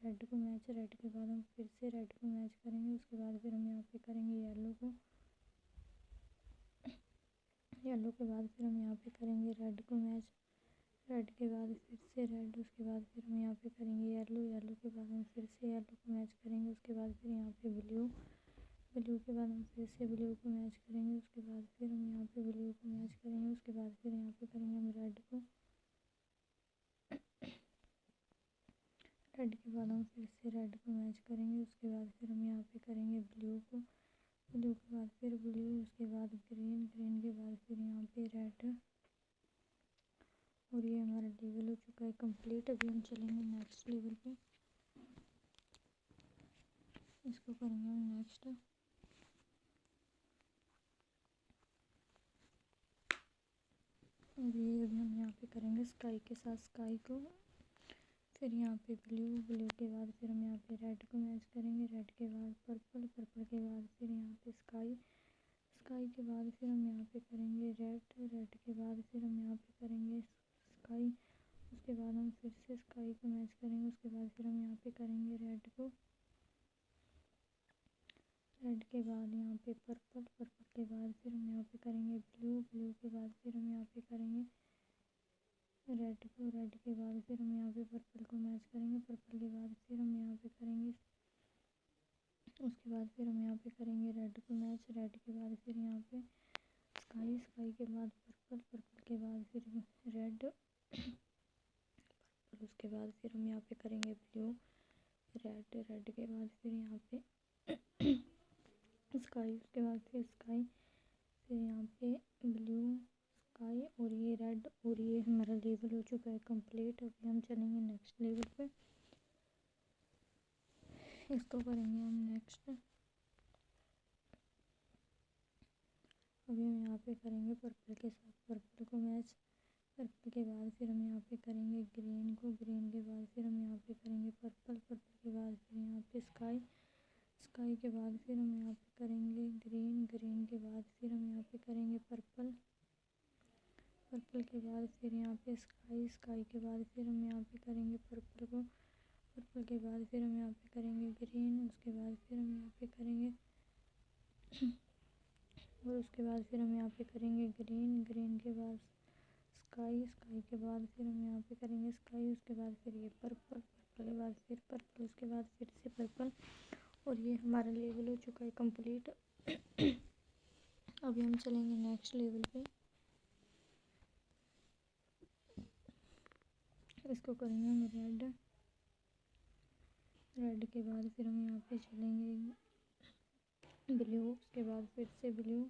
रेड को मैच, रेड के बाद हम फिर से रेड को मैच करेंगे। उसके बाद फिर हम यहाँ पे करेंगे येलो को, येलो के बाद फिर हम यहाँ पे करेंगे रेड को मैच, रेड के बाद फिर से रेड, उसके बाद फिर हम यहाँ पे करेंगे येलो, येलो के बाद हम फिर से येलो को मैच करेंगे। उसके बाद फिर यहाँ पे ब्लू, ब्लू के बाद हम फिर से ब्लू को मैच करेंगे। उसके बाद फिर हम यहाँ पे ब्लू को मैच करेंगे। उसके बाद फिर यहाँ पे करेंगे हम रेड को, रेड के बाद हम फिर से रेड को मैच करेंगे। उसके बाद फिर हम यहाँ पे करेंगे ब्लू को, ब्लू के बाद फिर ब्लू, उसके बाद ग्रीन, ग्रीन के बाद फिर यहाँ पे रेड। और ये हमारा लेवल हो चुका है कंप्लीट। अभी हम चलेंगे नेक्स्ट लेवल पे, इसको करेंगे हम नेक्स्ट। और ये अभी हम यहाँ पे करेंगे स्काई के साथ स्काई को, फिर यहाँ पे ब्लू, ब्लू के बाद फिर हम यहाँ पे रेड को मैच करेंगे, रेड के बाद पर्पल, पर्पल के बाद फिर यहाँ पे स्काई, स्काई के बाद फिर हम यहाँ पे करेंगे रेड, रेड के बाद फिर हम यहाँ पे करेंगे स्काई, उसके बाद हम फिर से स्काई को मैच करेंगे। उसके बाद फिर हम यहाँ पे करेंगे रेड को, रेड के बाद यहाँ पे पर्पल, पर्पल के बाद फिर हम यहाँ पे करेंगे ब्लू, ब्लू के बाद फिर हम यहाँ पे करेंगे रेड को, रेड के बाद फिर हम यहाँ पे पर्पल को मैच करेंगे, पर्पल के बाद फिर हम यहाँ पे करेंगे, उसके बाद फिर हम यहाँ पे करेंगे रेड को मैच, रेड के बाद फिर यहाँ पे स्काई, स्काई के बाद पर्पल, पर्पल के बाद फिर रेड, पर्पल, उसके बाद फिर हम यहाँ पे करेंगे ब्लू, रेड, रेड के बाद फिर यहाँ पे स्काई, उसके बाद फिर स्काई, फिर यहाँ पे ब्लू, स्काई और ये रेड, और ये हमारा लेवल हो चुका है कंप्लीट। अभी हम चलेंगे नेक्स्ट लेवल पे, इसको करेंगे हम नेक्स्ट। अभी हम यहाँ पे करेंगे पर्पल के साथ पर्पल को मैच, पर्पल के बाद फिर हम यहाँ पे करेंगे ग्रीन को, ग्रीन के बाद फिर हम यहाँ पे करेंगे पर्पल, पर्पल के बाद फिर यहाँ पे स्काई, स्काई के बाद फिर हम यहाँ पे करेंगे ग्रीन, ग्रीन के बाद फिर हम यहाँ पे करेंगे पर्पल, पर्पल के बाद फिर यहाँ पे स्काई, स्काई के बाद फिर हम यहाँ पे करेंगे पर्पल को, पर्पल के बाद फिर हम यहाँ पे करेंगे ग्रीन, उसके बाद फिर हम यहाँ पे करेंगे और उसके बाद फिर हम यहाँ पे करेंगे ग्रीन, ग्रीन के बाद स्काई, स्काई के बाद फिर हम यहाँ पे करेंगे स्काई, उसके बाद फिर ये पर्पल, पर्पल के बाद फिर पर्पल, उसके बाद फिर से पर्पल, और ये हमारा लेवल हो चुका है कंप्लीट। अभी हम चलेंगे नेक्स्ट लेवल पे, इसको करेंगे हम रेड, रेड के बाद फिर हम यहाँ पे चलेंगे ब्लू, उसके बाद फिर से ब्लू,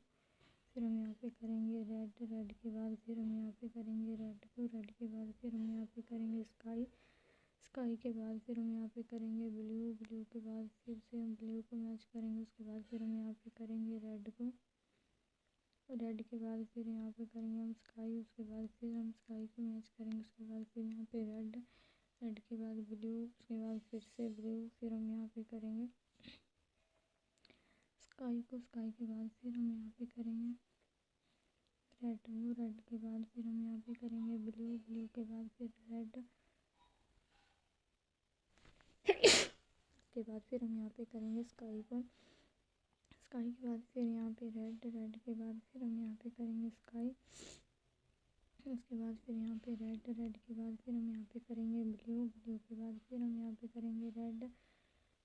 फिर हम यहाँ पे करेंगे रेड, रेड के बाद फिर हम यहाँ पे करेंगे रेड को, रेड के बाद फिर हम यहाँ पे करेंगे स्काई, स्काई के बाद फिर हम यहाँ पे करेंगे ब्लू, ब्लू के बाद फिर से हम ब्लू को मैच करेंगे, उसके बाद फिर हम यहाँ पे करेंगे रेड को, रेड के बाद फिर यहाँ पे करेंगे हम स्काई, उसके बाद फिर हम स्काई को मैच करेंगे, उसके बाद फिर यहाँ पे रेड, रेड के बाद ब्लू, उसके बाद फिर से ब्लू, फिर हम यहाँ पे करेंगे स्काई को, स्काई के बाद फिर हम यहाँ पे करेंगे रेड को, रेड के बाद फिर हम यहाँ पे करेंगे ब्लू, ब्लू के बाद फिर रेड, उसके बाद फिर हम यहाँ पे करेंगे स्काई को, स्काई के बाद फिर यहाँ पे रेड, रेड के बाद फिर हम यहाँ पे करेंगे स्काई, उसके बाद फिर यहाँ पे रेड, रेड के बाद फिर हम यहाँ पे करेंगे ब्लू, ब्लू के बाद फिर हम यहाँ पे करेंगे रेड,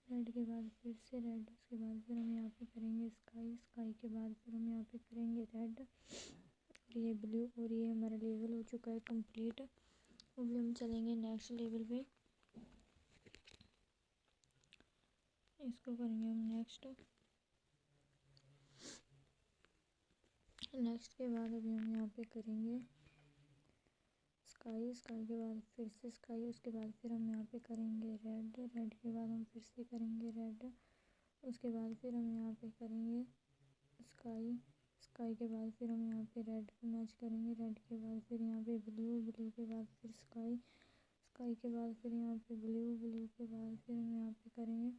रेड के बाद फिर से रेड, उसके बाद फिर हम यहाँ पे करेंगे स्काई, स्काई के बाद फिर हम यहाँ पे करेंगे रेड, और ये ब्लू, और ये हमारा लेवल हो चुका है कंप्लीट। अभी हम चलेंगे नेक्स्ट लेवल पे, इसको करेंगे हम नेक्स्ट। नेक्स्ट के बाद अभी हम यहाँ पे करेंगे स्काई, स्काई के बाद फिर से स्काई, उसके बाद फिर हम यहाँ पे करेंगे रेड, रेड के बाद हम फिर से करेंगे रेड, उसके बाद फिर हम यहाँ पे करेंगे स्काई, स्काई के बाद फिर हम यहाँ पे रेड को मैच करेंगे, रेड के बाद फिर यहाँ पे ब्लू, ब्लू के बाद फिर स्काई, स्काई के बाद फिर यहाँ पे ब्लू, ब्लू के बाद फिर हम यहाँ पे करेंगे,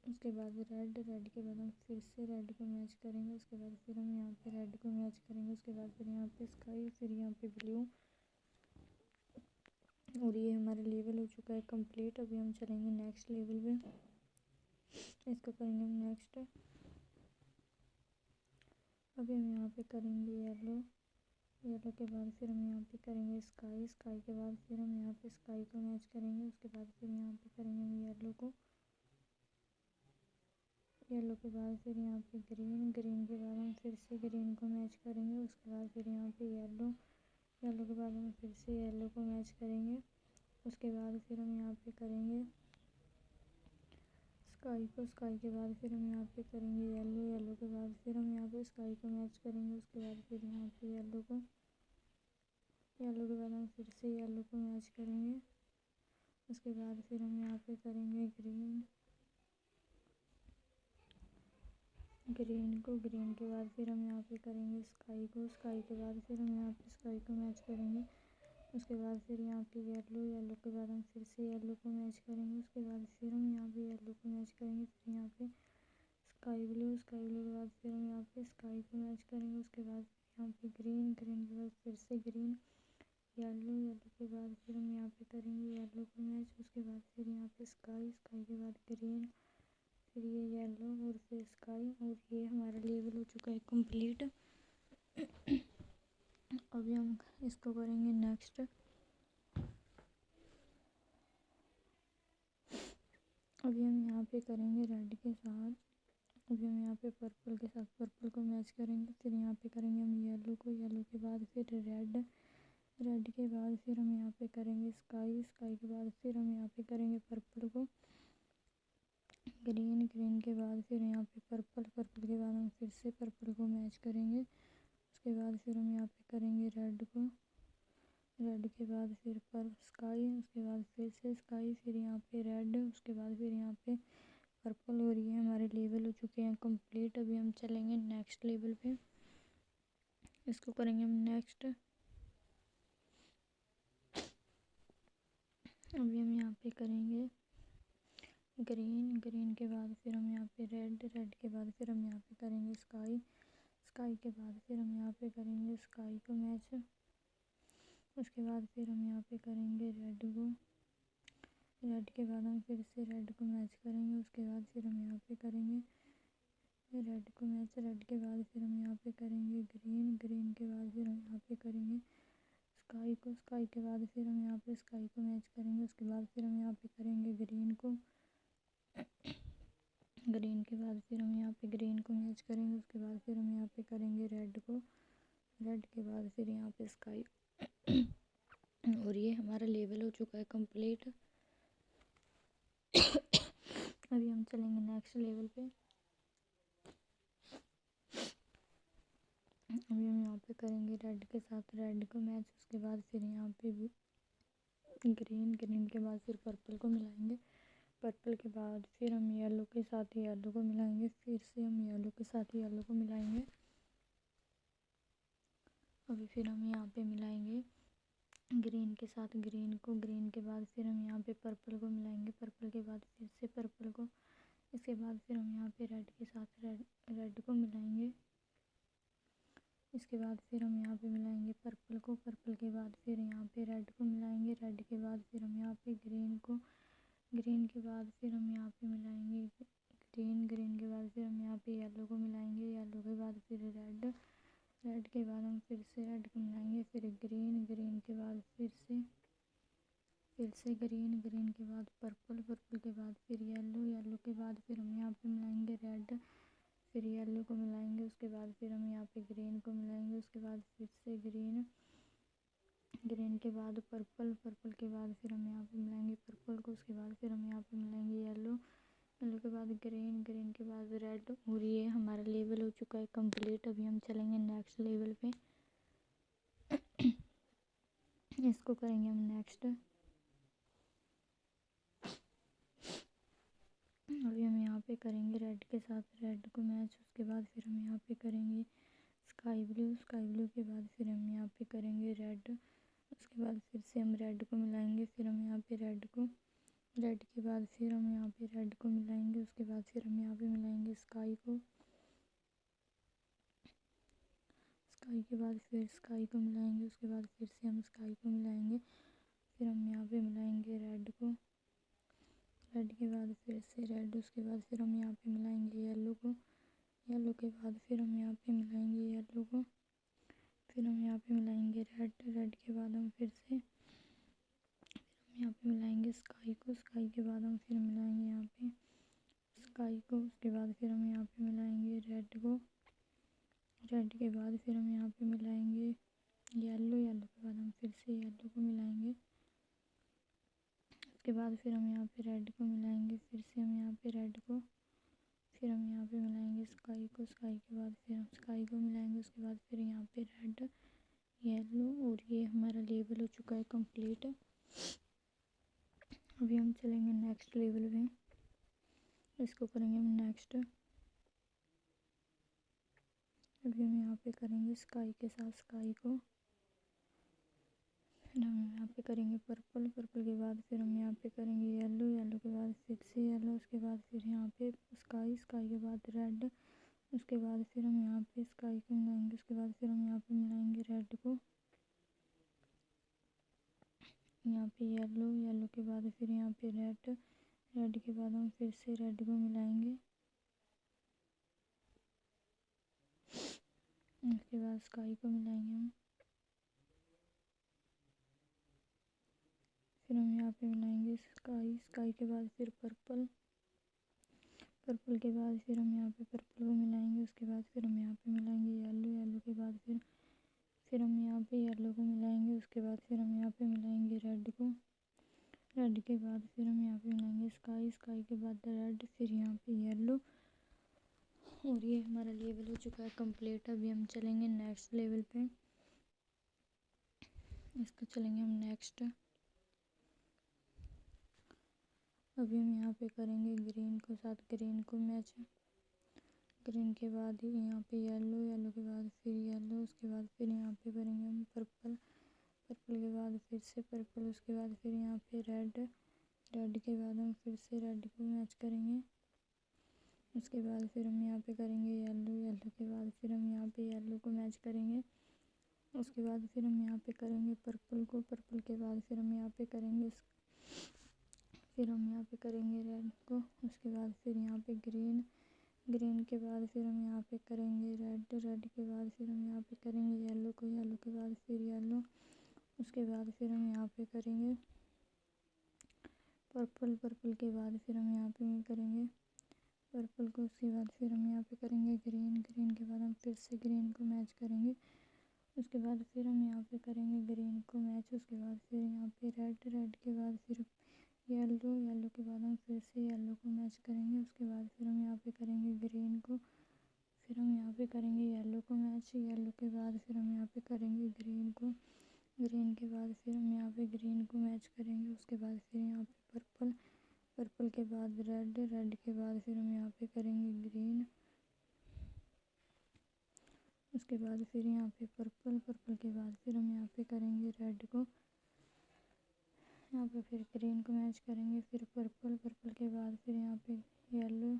उसके बाद रेड, रेड के बाद हम फिर से रेड को मैच करेंगे, उसके बाद फिर हम यहाँ पे रेड को मैच करेंगे, उसके बाद फिर यहाँ पे स्काई, फिर यहाँ पे ब्लू, और ये हमारा लेवल हो चुका है कंप्लीट। अभी हम चलेंगे नेक्स्ट लेवल पे, इसको करेंगे हम नेक्स्ट। अभी हम यहाँ पे करेंगे येलो, येलो के बाद फिर हम यहाँ पे करेंगे स्काई, स्काई के बाद फिर हम यहाँ पे स्काई को मैच करेंगे, उसके बाद फिर यहाँ पे करेंगे हम येलो को, येलो के बाद फिर यहाँ पे ग्रीन, ग्रीन के बाद हम फिर से ग्रीन को मैच करेंगे, उसके बाद फिर यहाँ पे येलो, येलो के बाद हम फिर से येलो को मैच करेंगे, उसके बाद फिर हम यहाँ पे करेंगे स्काई को, स्काई के बाद फिर हम यहाँ पे करेंगे येलो, येलो के बाद फिर हम यहाँ पे स्काई को मैच करेंगे, उसके बाद फिर यहाँ पे येलो को, येलो के बाद हम फिर से येलो को मैच करेंगे, उसके बाद फिर हम यहाँ पे करेंगे ग्रीन, ग्रीन को, ग्रीन के बाद फिर हम यहाँ पे करेंगे स्काई को, स्काई के बाद फिर हम यहाँ पे स्काई को मैच करेंगे, उसके बाद फिर यहाँ पे येलो, येलो के बाद हम फिर से येलो को मैच करेंगे, उसके बाद फिर हम यहाँ पे येलो को मैच करेंगे, फिर यहाँ पे स्काई ब्लू, स्काई ब्लू के बाद फिर हम यहाँ पे स्काई को मैच करेंगे, उसके बाद यहाँ पे ग्रीन, ग्रीन के बाद फिर से ग्रीन, येलो, येलो के बाद फिर हम यहाँ पे करेंगे येलो को मैच, उसके बाद फिर यहाँ पे स्काई, स्काई के बाद ग्रीन, फिर ये येलो और फिर स्काई, और ये हमारा लेवल हो चुका है कंप्लीट। अभी हम इसको करेंगे नेक्स्ट। अभी हम यहाँ पे करेंगे रेड के साथ, अभी हम यहाँ पे पर्पल के साथ पर्पल को मैच करेंगे। फिर यहाँ पे करेंगे हम येलो को, येलो के बाद फिर रेड, रेड के बाद फिर हम यहाँ पे करेंगे स्काई, स्काई के बाद फिर हम यहाँ पे करेंगे पर्पल को, ग्रीन, ग्रीन के बाद फिर यहाँ पे पर्पल, पर्पल के बाद हम फिर से पर्पल को मैच करेंगे। उसके बाद फिर हम यहाँ पे करेंगे रेड को, रेड के बाद फिर पर स्काई, उसके बाद फिर से स्काई, फिर यहाँ पे रेड, उसके बाद फिर यहाँ पे पर्पल। और ये हमारे लेवल हो चुके हैं कंप्लीट। अभी हम चलेंगे नेक्स्ट लेवल पे, इसको करेंगे हम नेक्स्ट। अभी हम यहाँ पे करेंगे ग्रीन, ग्रीन के बाद फिर हम यहाँ पे रेड, रेड के बाद फिर हम यहाँ पे करेंगे स्काई, स्काई के बाद फिर हम यहाँ पे करेंगे स्काई को मैच। उसके बाद फिर हम यहाँ पे करेंगे रेड को, रेड के बाद हम फिर से रेड को मैच करेंगे। उसके बाद फिर हम यहाँ पे करेंगे रेड को मैच, रेड के बाद फिर हम यहाँ पे करेंगे ग्रीन, ग्रीन के बाद फिर हम यहाँ पे करेंगे स्काई को, स्काई के बाद फिर हम यहाँ पे स्काई को मैच करेंगे। उसके बाद फिर हम यहाँ पे करेंगे ग्रीन को, ग्रीन के बाद फिर हम यहाँ पे ग्रीन को मैच करेंगे। उसके बाद फिर हम यहाँ पे करेंगे रेड को, रेड के बाद फिर यहाँ पे स्काई। और ये हमारा लेवल हो चुका है कंप्लीट। अभी हम चलेंगे नेक्स्ट लेवल पे। अभी हम यहाँ पे करेंगे रेड के साथ रेड को मैच। उसके बाद फिर यहाँ पे ग्रीन, ग्रीन के बाद फिर पर्पल को मिलाएंगे, पर्पल के बाद फिर हम येलो के साथ येलो को मिलाएंगे, फिर से हम येलो के साथ येलो को मिलाएंगे। अभी फिर हम यहाँ पे मिलाएंगे ग्रीन के साथ ग्रीन को, ग्रीन के बाद फिर हम यहाँ पे पर्पल को मिलाएंगे, पर्पल के बाद फिर से पर्पल को। इसके बाद फिर हम यहाँ पे रेड के साथ रेड को मिलाएंगे। इसके बाद फिर हम यहाँ पे मिलाएंगे पर्पल को, पर्पल के बाद फिर यहाँ पे रेड को मिलाएंगे, रेड के बाद फिर हम यहाँ पे ग्रीन को, ग्रीन के बाद फिर हम यहाँ पे मिलाएंगे ग्रीन, ग्रीन के बाद फिर हम यहाँ पे येलो को मिलाएंगे, येलो के बाद फिर रेड, रेड के बाद हम फिर से रेड को मिलाएंगे, फिर ग्रीन, ग्रीन के बाद फिर से ग्रीन, ग्रीन के बाद पर्पल, पर्पल के बाद फिर येलो, येलो के बाद फिर हम यहाँ पे मिलाएंगे रेड, फिर येलो को मिलाएंगे। उसके बाद फिर हम यहाँ पे ग्रीन को मिलाएंगे। उसके बाद फिर से ग्रीन, ग्रीन के बाद पर्पल, पर्पल के बाद फिर हम यहाँ पे मिलाएंगे पर्पल को। उसके बाद फिर हम यहाँ पे मिलाएंगे येलो, येलो के बाद ग्रीन, ग्रीन के बाद रेड। और ये हमारा लेवल हो चुका है कंप्लीट। अभी हम चलेंगे नेक्स्ट लेवल पे, इसको करेंगे हम नेक्स्ट। अभी हम यहाँ पे करेंगे रेड के साथ रेड को मैच। उसके बाद फिर हम यहाँ पे करेंगे स्काई ब्लू, स्काई ब्लू के बाद फिर हम यहाँ पे करेंगे रेड। उसके बाद फिर से हम रेड को मिलाएंगे, फिर हम यहाँ पे रेड को, रेड के बाद फिर हम यहाँ पे रेड को मिलाएंगे। उसके बाद फिर हम यहाँ पे मिलाएंगे स्काई को, स्काई के बाद फिर स्काई को मिलाएंगे। उसके बाद फिर से हम स्काई को मिलाएंगे, फिर हम यहाँ पे मिलाएंगे रेड को, रेड के बाद फिर से रेड। उसके बाद फिर हम यहाँ पे मिलाएंगे येलो को, येलो के बाद फिर हम यहाँ पे मिलाएंगे येलो को, फिर हम यहाँ पे मिलाएंगे रेड, रेड के बाद हम फिर से यहाँ पे मिलाएंगे स्काई को, स्काई के बाद हम फिर मिलाएंगे यहाँ पे स्काई को। उसके बाद फिर हम यहाँ पे मिलाएंगे रेड को, रेड के बाद फिर हम यहाँ पे मिलाएंगे येलो, येलो के बाद हम फिर से येलो को मिलाएंगे। उसके बाद फिर हम यहाँ पे रेड को मिलाएंगे, फिर से हम यहाँ पे रेड को, फिर हम यहाँ पे मिलाएंगे स्काई को, स्काई के बाद फिर हम स्काई को मिलाएंगे। उसके बाद फिर यहाँ पे रेड, येलो। और ये हमारा लेवल हो चुका है कंप्लीट। अभी हम चलेंगे नेक्स्ट लेवल में, इसको करेंगे हम नेक्स्ट। अभी हम यहाँ पे करेंगे स्काई के साथ स्काई को, फिर हम यहाँ पे करेंगे पर्पल, पर्पल के बाद फिर हम यहाँ पे करेंगे येलो, येलो के बाद फिर से येलो। उसके बाद फिर यहाँ पे स्काई, स्काई के बाद रेड। उसके बाद फिर हम यहाँ पे स्काई को मिलाएंगे। उसके बाद फिर हम यहाँ पे मिलाएंगे रेड को, यहाँ पे येलो, येलो के बाद फिर यहाँ पे रेड, रेड के बाद हम फिर से रेड को मिलाएंगे। उसके बाद स्काई को मिलाएंगे हम। फिर हम यहाँ पे मिलाएंगे स्काई, स्काई के बाद फिर पर्पल, पर्पल के बाद फिर हम यहाँ पे पर्पल को मिलाएंगे। उसके बाद फिर हम यहाँ पे मिलाएंगे येलो, येलो के बाद फिर हम यहाँ पे येलो को मिलाएंगे। उसके बाद फिर हम यहाँ पे मिलाएंगे रेड को, रेड के बाद फिर हम यहाँ पे मिलाएंगे स्काई, स्काई के बाद रेड, फिर यहाँ पे येलो। और ये हमारा लेवल हो चुका है कंप्लीट। अभी हम चलेंगे नेक्स्ट लेवल पे, इसको चलेंगे हम नेक्स्ट। अभी हम यहाँ पे करेंगे ग्रीन को साथ ग्रीन को मैच, ग्रीन के बाद यहाँ पे येलो, येलो के बाद फिर येलो, उसके बाद फिर यहाँ पे करेंगे हम पर्पल, पर्पल के बाद फिर से पर्पल, उसके बाद फिर यहाँ पे रेड, रेड के बाद हम फिर से रेड को मैच करेंगे। उसके बाद फिर हम यहाँ पे करेंगे येलो, येलो के बाद फिर हम यहाँ पे येलो को मैच करेंगे। उसके बाद फिर हम यहाँ पे करेंगे पर्पल को, पर्पल के बाद फिर हम यहाँ पे करेंगे फिर हम यहाँ पे करेंगे रेड को। उसके बाद फिर यहाँ पे ग्रीन, ग्रीन के बाद फिर हम यहाँ पे करेंगे रेड, रेड के बाद फिर हम यहाँ पे करेंगे येलो को, येलो के बाद फिर येलो। उसके बाद फिर हम यहाँ पे करेंगे पर्पल, पर्पल के बाद फिर हम यहाँ पे करेंगे पर्पल को। उसके बाद फिर हम यहाँ पे करेंगे ग्रीन, ग्रीन के बाद हम फिर से ग्रीन को मैच करेंगे। उसके बाद फिर हम यहाँ पे करेंगे ग्रीन को मैच। उसके बाद फिर यहाँ पे रेड, रेड के बाद फिर येलो, येलो के बाद हम फिर से येलो को मैच करेंगे। उसके बाद फिर हम यहाँ पे करेंगे ग्रीन को, फिर हम यहाँ पे करेंगे येलो को मैच, येलो के बाद फिर हम यहाँ पे करेंगे ग्रीन को, ग्रीन के बाद फिर हम यहाँ पे ग्रीन को मैच करेंगे। उसके बाद फिर यहाँ पे पर्पल, पर्पल के बाद रेड, रेड के बाद फिर हम यहाँ पे करेंगे ग्रीन। उसके बाद फिर यहाँ पे पर्पल, पर्पल के बाद फिर हम यहाँ पे करेंगे रेड को, यहाँ पे फिर ग्रीन को मैच करेंगे, फिर पर्पल, पर्पल के बाद फिर यहाँ पे येलो।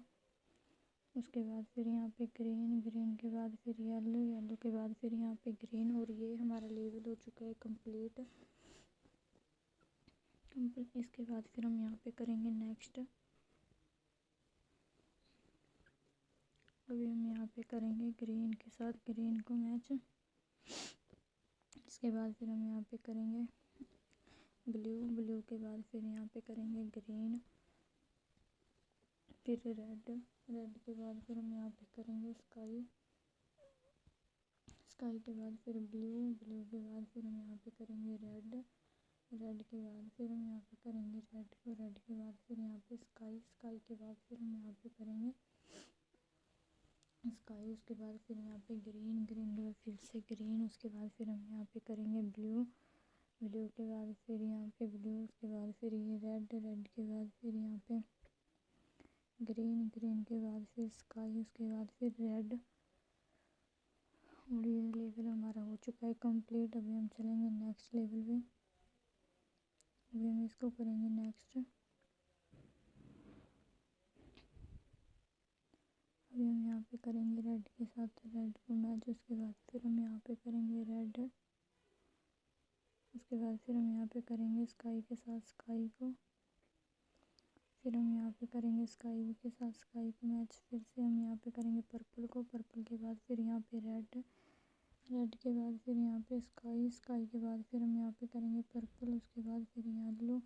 उसके बाद फिर यहाँ पे ग्रीन, ग्रीन के बाद फिर येलो, येलो के बाद फिर यहाँ पे ग्रीन। और ये हमारा लेवल हो चुका है कंप्लीट। इसके बाद फिर हम यहाँ पे करेंगे नेक्स्ट। अभी हम यहाँ पे करेंगे ग्रीन के साथ ग्रीन को मैच। इसके बाद फिर हम यहाँ पे करेंगे ब्लू, ब्लू के बाद फिर यहाँ पे करेंगे ग्रीन, फिर रेड, रेड के बाद फिर हम यहाँ पे करेंगे स्काई, स्काई के बाद फिर ब्लू, ब्लू के बाद फिर हम यहाँ पे करेंगे रेड, रेड के बाद फिर हम यहाँ पे करेंगे रेड को, रेड के बाद फिर यहाँ पे स्काई, स्काई के बाद फिर हम यहाँ पे करेंगे स्काई। उसके बाद फिर यहाँ पे ग्रीन, ग्रीन के बाद फिर से ग्रीन। उसके बाद फिर हम यहाँ पे करेंगे ब्लू, ब्लू के बाद फिर यहाँ पे ब्लू। उसके बाद फिर ये रेड, रेड के बाद फिर यहाँ पे ग्रीन, ग्रीन के बाद फिर स्काई, उसके बाद फिर रेड। और ये लेवल हमारा हो चुका है कंप्लीट। अभी हम चलेंगे नेक्स्ट लेवल पे। अभी हम इसको करेंगे नेक्स्ट। अभी हम यहाँ पे करेंगे रेड के साथ रेड को मैच। उसके बाद फिर हम यहाँ पे करेंगे रेड, उसके बाद फिर हम यहाँ पे करेंगे स्काई के साथ स्काई को, फिर हम यहाँ पे करेंगे स्काई के साथ स्काई को मैच। फिर से हम यहाँ पे करेंगे पर्पल को, पर्पल के बाद फिर यहाँ पे रेड, रेड के बाद फिर यहाँ पे स्काई, स्काई के बाद फिर हम यहाँ पे करेंगे पर्पल। उसके बाद फिर येलो,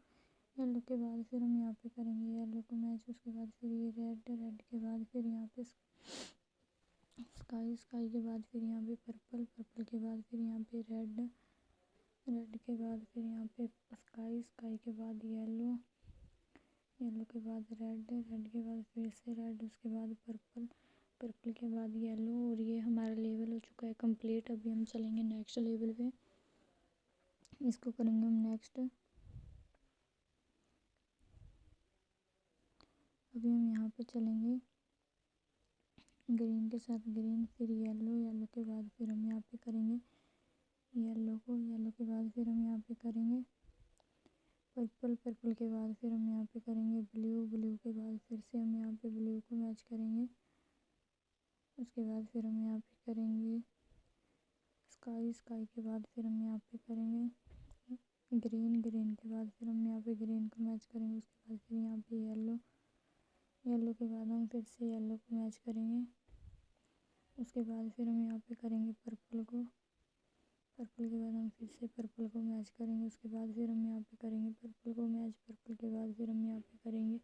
येलो के बाद फिर हम यहाँ पे करेंगे येलो को मैच। उसके बाद फिर ये रेड, रेड के बाद फिर यहाँ पे स्काई, स्काई के बाद फिर यहाँ पे पर्पल, पर्पल के बाद फिर यहाँ पे रेड, रेड के बाद फिर यहाँ पे स्काई, स्काई के बाद येलो, येलो के बाद रेड, रेड के बाद फिर से रेड, उसके बाद पर्पल, पर्पल के बाद येलो। और ये हमारा लेवल हो चुका है कंप्लीट। अभी हम चलेंगे नेक्स्ट लेवल पे, इसको करेंगे हम नेक्स्ट। अभी हम यहाँ पे चलेंगे ग्रीन के साथ ग्रीन, फिर येलो, येलो के बाद फिर हम यहाँ पे करेंगे येलो को, येलो के बाद फिर हम यहाँ पे करेंगे पर्पल, पर्पल के बाद फिर हम यहाँ पे करेंगे ब्लू, ब्लू के बाद फिर से हम यहाँ पे ब्लू को मैच करेंगे। उसके बाद फिर हम यहाँ पे करेंगे स्काई, स्काई के बाद फिर हम यहाँ पे करेंगे ग्रीन, ग्रीन के बाद फिर हम यहाँ पे ग्रीन को मैच करेंगे। उसके बाद फिर यहाँ पे येलो, येलो के बाद हम फिर से येलो को मैच करेंगे। उसके बाद फिर हम यहाँ पे करेंगे पर्पल को, पर्पल के बाद हम फिर से पर्पल को मैच करेंगे। उसके बाद फिर हम यहाँ पे करेंगे पर्पल को मैच। पर्पल के बाद फिर हम यहाँ पे करेंगे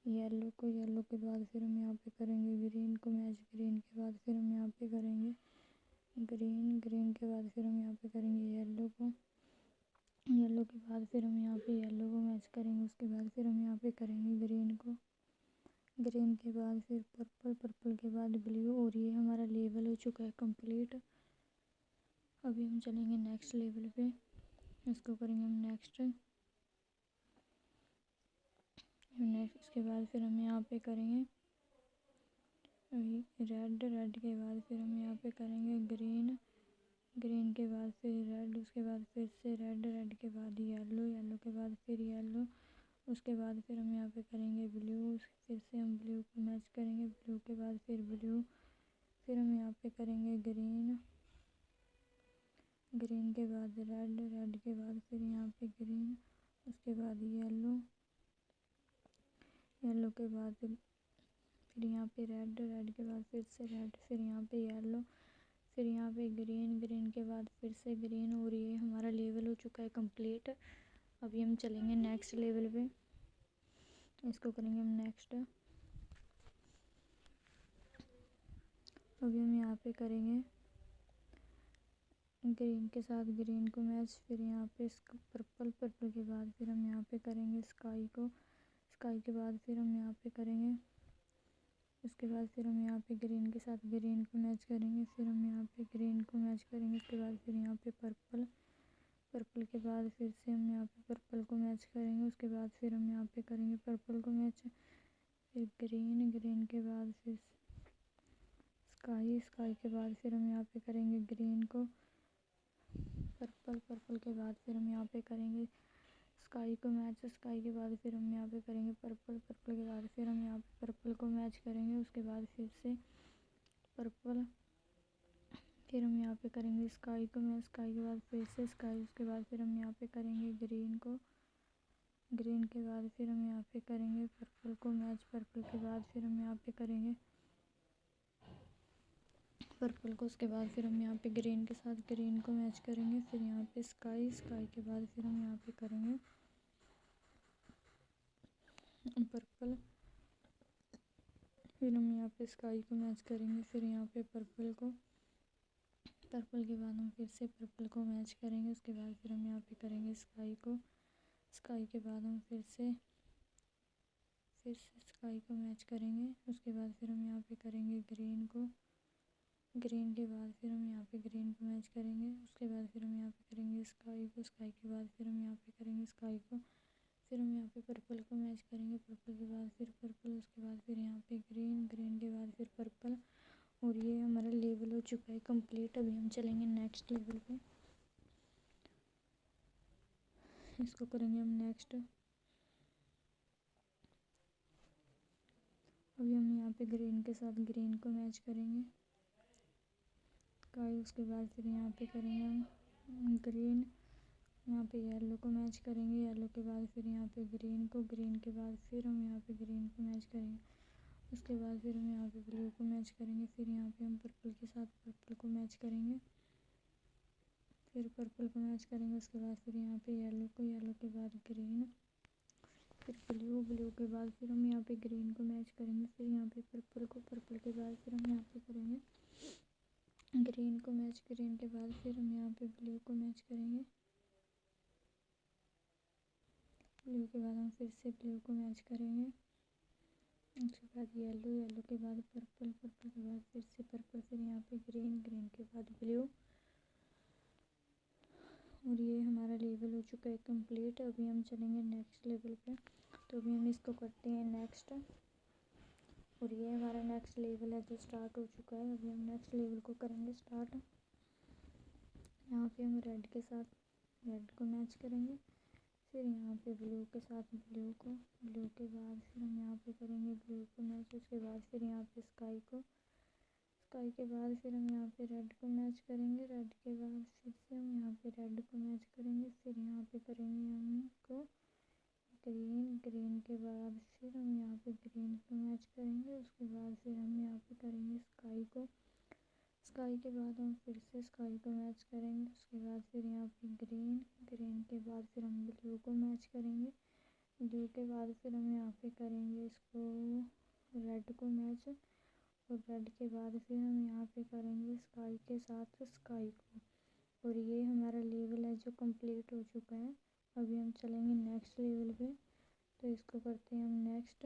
येलो को। येलो के बाद फिर हम यहाँ पे करेंगे ग्रीन को मैच। ग्रीन के बाद फिर हम यहाँ पे करेंगे ग्रीन। ग्रीन के बाद फिर हम यहाँ पे करेंगे येलो को। येलो के बाद फिर हम यहाँ पे येलो को मैच करेंगे। उसके बाद फिर हम यहाँ पे करेंगे ग्रीन को। ग्रीन के बाद फिर पर्पल। पर्पल के बाद ब्लू। और ये हमारा लेवल हो चुका है कंप्लीट। अभी हम चलेंगे नेक्स्ट लेवल पे। इसको करेंगे हम नेक्स्ट। इसके बाद फिर हम यहाँ पे करेंगे अभी रेड। रेड के बाद फिर हम यहाँ पे करेंगे ग्रीन। ग्रीन के बाद फिर रेड। उसके बाद फिर से रेड। रेड के बाद येलो। येलो के बाद फिर येलो। उसके बाद फिर हम यहाँ पे करेंगे ब्लू। फिर से हम ब्लू को मैच करेंगे। ब्लू के बाद फिर ब्लू। फिर हम यहाँ पे करेंगे ग्रीन। ग्रीन के बाद रेड। रेड के बाद फिर यहाँ पे ग्रीन। उसके बाद येलो। येलो के बाद फिर यहाँ पे रेड। रेड के बाद फिर से रेड। फिर यहाँ पे येलो। फिर यहाँ पे ग्रीन। ग्रीन के बाद फिर से ग्रीन। और ये हमारा लेवल हो चुका है कंप्लीट। अभी हम चलेंगे नेक्स्ट लेवल पे। इसको करेंगे हम नेक्स्ट। अभी हम यहाँ पे करेंगे ग्रीन के साथ ग्रीन को मैच। फिर यहाँ पे पर्पल। पर्पल के बाद फिर हम यहाँ पे करेंगे स्काई को। स्काई के बाद फिर हम यहाँ पे करेंगे। उसके बाद फिर हम यहाँ पे ग्रीन के साथ ग्रीन को मैच करेंगे। फिर हम यहाँ पे ग्रीन को मैच करेंगे। उसके बाद फिर यहाँ पे पर्पल। पर्पल के बाद फिर से हम यहाँ पे पर्पल को मैच करेंगे। उसके बाद फिर हम यहाँ पे करेंगे पर्पल को मैच। फिर ग्रीन। ग्रीन के बाद फिर स्काई। स्काई के बाद फिर हम यहाँ पे करेंगे ग्रीन को। पर्पल। पर्पल के बाद फिर हम यहाँ पे करेंगे स्काई को मैच। स्काई के बाद फिर हम यहाँ पे करेंगे पर्पल। पर्पल के बाद फिर हम यहाँ पे पर्पल को मैच करेंगे। उसके बाद फिर से पर्पल। फिर हम यहाँ पे करेंगे स्काई को मैच। स्काई के बाद फिर से स्काई। उसके बाद फिर हम यहाँ पे करेंगे ग्रीन को। ग्रीन के बाद फिर हम यहाँ पे करेंगे पर्पल को मैच। पर्पल के बाद फिर हम यहाँ पे करेंगे पर्पल को। उसके बाद फिर हम यहाँ पे ग्रीन के साथ ग्रीन को मैच करेंगे। फिर यहाँ पे स्काई। स्काई के बाद फिर हम यहाँ पे करेंगे पर्पल। फिर हम यहाँ पे स्काई को मैच करेंगे। फिर यहाँ पे पर्पल को। पर्पल के बाद हम फिर से पर्पल को मैच करेंगे। उसके बाद फिर हम यहाँ पे करेंगे स्काई को। स्काई के बाद हम फिर से स्काई को मैच करेंगे। उसके बाद फिर हम यहाँ पे करेंगे ग्रीन को। ग्रीन के बाद फिर हम यहाँ पे ग्रीन को मैच करेंगे। उसके बाद फिर हम यहाँ पे करेंगे स्काई को। स्काई के बाद फिर हम यहाँ पे करेंगे स्काई को। फिर हम यहाँ पे पर्पल को मैच करेंगे। पर्पल के बाद फिर पर्पल। उसके बाद फिर यहाँ पे ग्रीन। ग्रीन के बाद फिर पर्पल। और ये हमारा लेवल हो चुका है कंप्लीट। अभी हम चलेंगे नेक्स्ट लेवल पे। इसको करेंगे हम नेक्स्ट। अभी हम यहाँ पे ग्रीन के साथ ग्रीन को मैच करेंगे स्काई। उसके बाद फिर यहाँ पे करेंगे हम ग्रीन। यहाँ पे येलो को मैच करेंगे। येलो के बाद फिर यहाँ पे ग्रीन को। ग्रीन के बाद फिर हम यहाँ पे ग्रीन को मैच करेंगे। उसके बाद फिर हम यहाँ पे ब्लू को मैच करेंगे। फिर यहाँ पे हम पर्पल के साथ पर्पल को मैच करेंगे। फिर पर्पल को मैच करेंगे। उसके बाद फिर यहाँ पे येलो को। येलो के बाद ग्रीन। फिर ब्लू। ब्लू के बाद फिर हम यहाँ पे ग्रीन को मैच करेंगे। फिर यहाँ पे पर्पल को। पर्पल के बाद फिर हम यहाँ पे करेंगे ग्रीन को मैच। ग्रीन के बाद फिर हम यहाँ पे ब्लू को मैच करेंगे। ब्लू के बाद हम फिर से ब्लू को मैच करेंगे। उसके बाद येलो। येलो के बाद पर्पल। पर्पल के बाद फिर से पर्पल। फिर यहाँ पे ग्रीन। ग्रीन के बाद ब्लू। और ये हमारा लेवल हो चुका है कंप्लीट। अभी हम चलेंगे नेक्स्ट लेवल पे। तो अभी हम इसको करते हैं नेक्स्ट। और ये हमारा नेक्स्ट लेवल है जो स्टार्ट हो चुका है। अभी हम नेक्स्ट लेवल को करेंगे स्टार्ट। यहाँ पे हम रेड के साथ रेड को मैच करेंगे। फिर यहाँ पे ब्लू के साथ ब्लू को। ब्लू के बाद फिर हम यहाँ पे करेंगे ब्लू को मैच। उसके बाद फिर यहाँ पे स्काई को। स्काई के बाद फिर हम यहाँ पे रेड को मैच करेंगे। रेड के बाद फिर से हम यहाँ पे रेड को मैच करेंगे। फिर यहाँ पे करेंगे हमको ग्रीन। ग्रीन के बाद फिर हम यहाँ पे ग्रीन को मैच करेंगे। उसके बाद फिर हम यहाँ पे करेंगे स्काई को। स्काई के बाद हम फिर से स्काई को मैच करेंगे। उसके बाद फिर यहाँ पे ग्रीन, ग्रीन के बाद फिर हम ब्लू को मैच करेंगे। ब्लू के बाद फिर हम यहाँ पे करेंगे इसको रेड को मैच, और रेड के बाद फिर हम यहाँ पे करेंगे स्काई के साथ स्काई को। और ये हमारा लेवल है जो कंप्लीट हो चुका है। अभी हम चलेंगे नेक्स्ट लेवल पे, तो इसको करते हैं हम नेक्स्ट।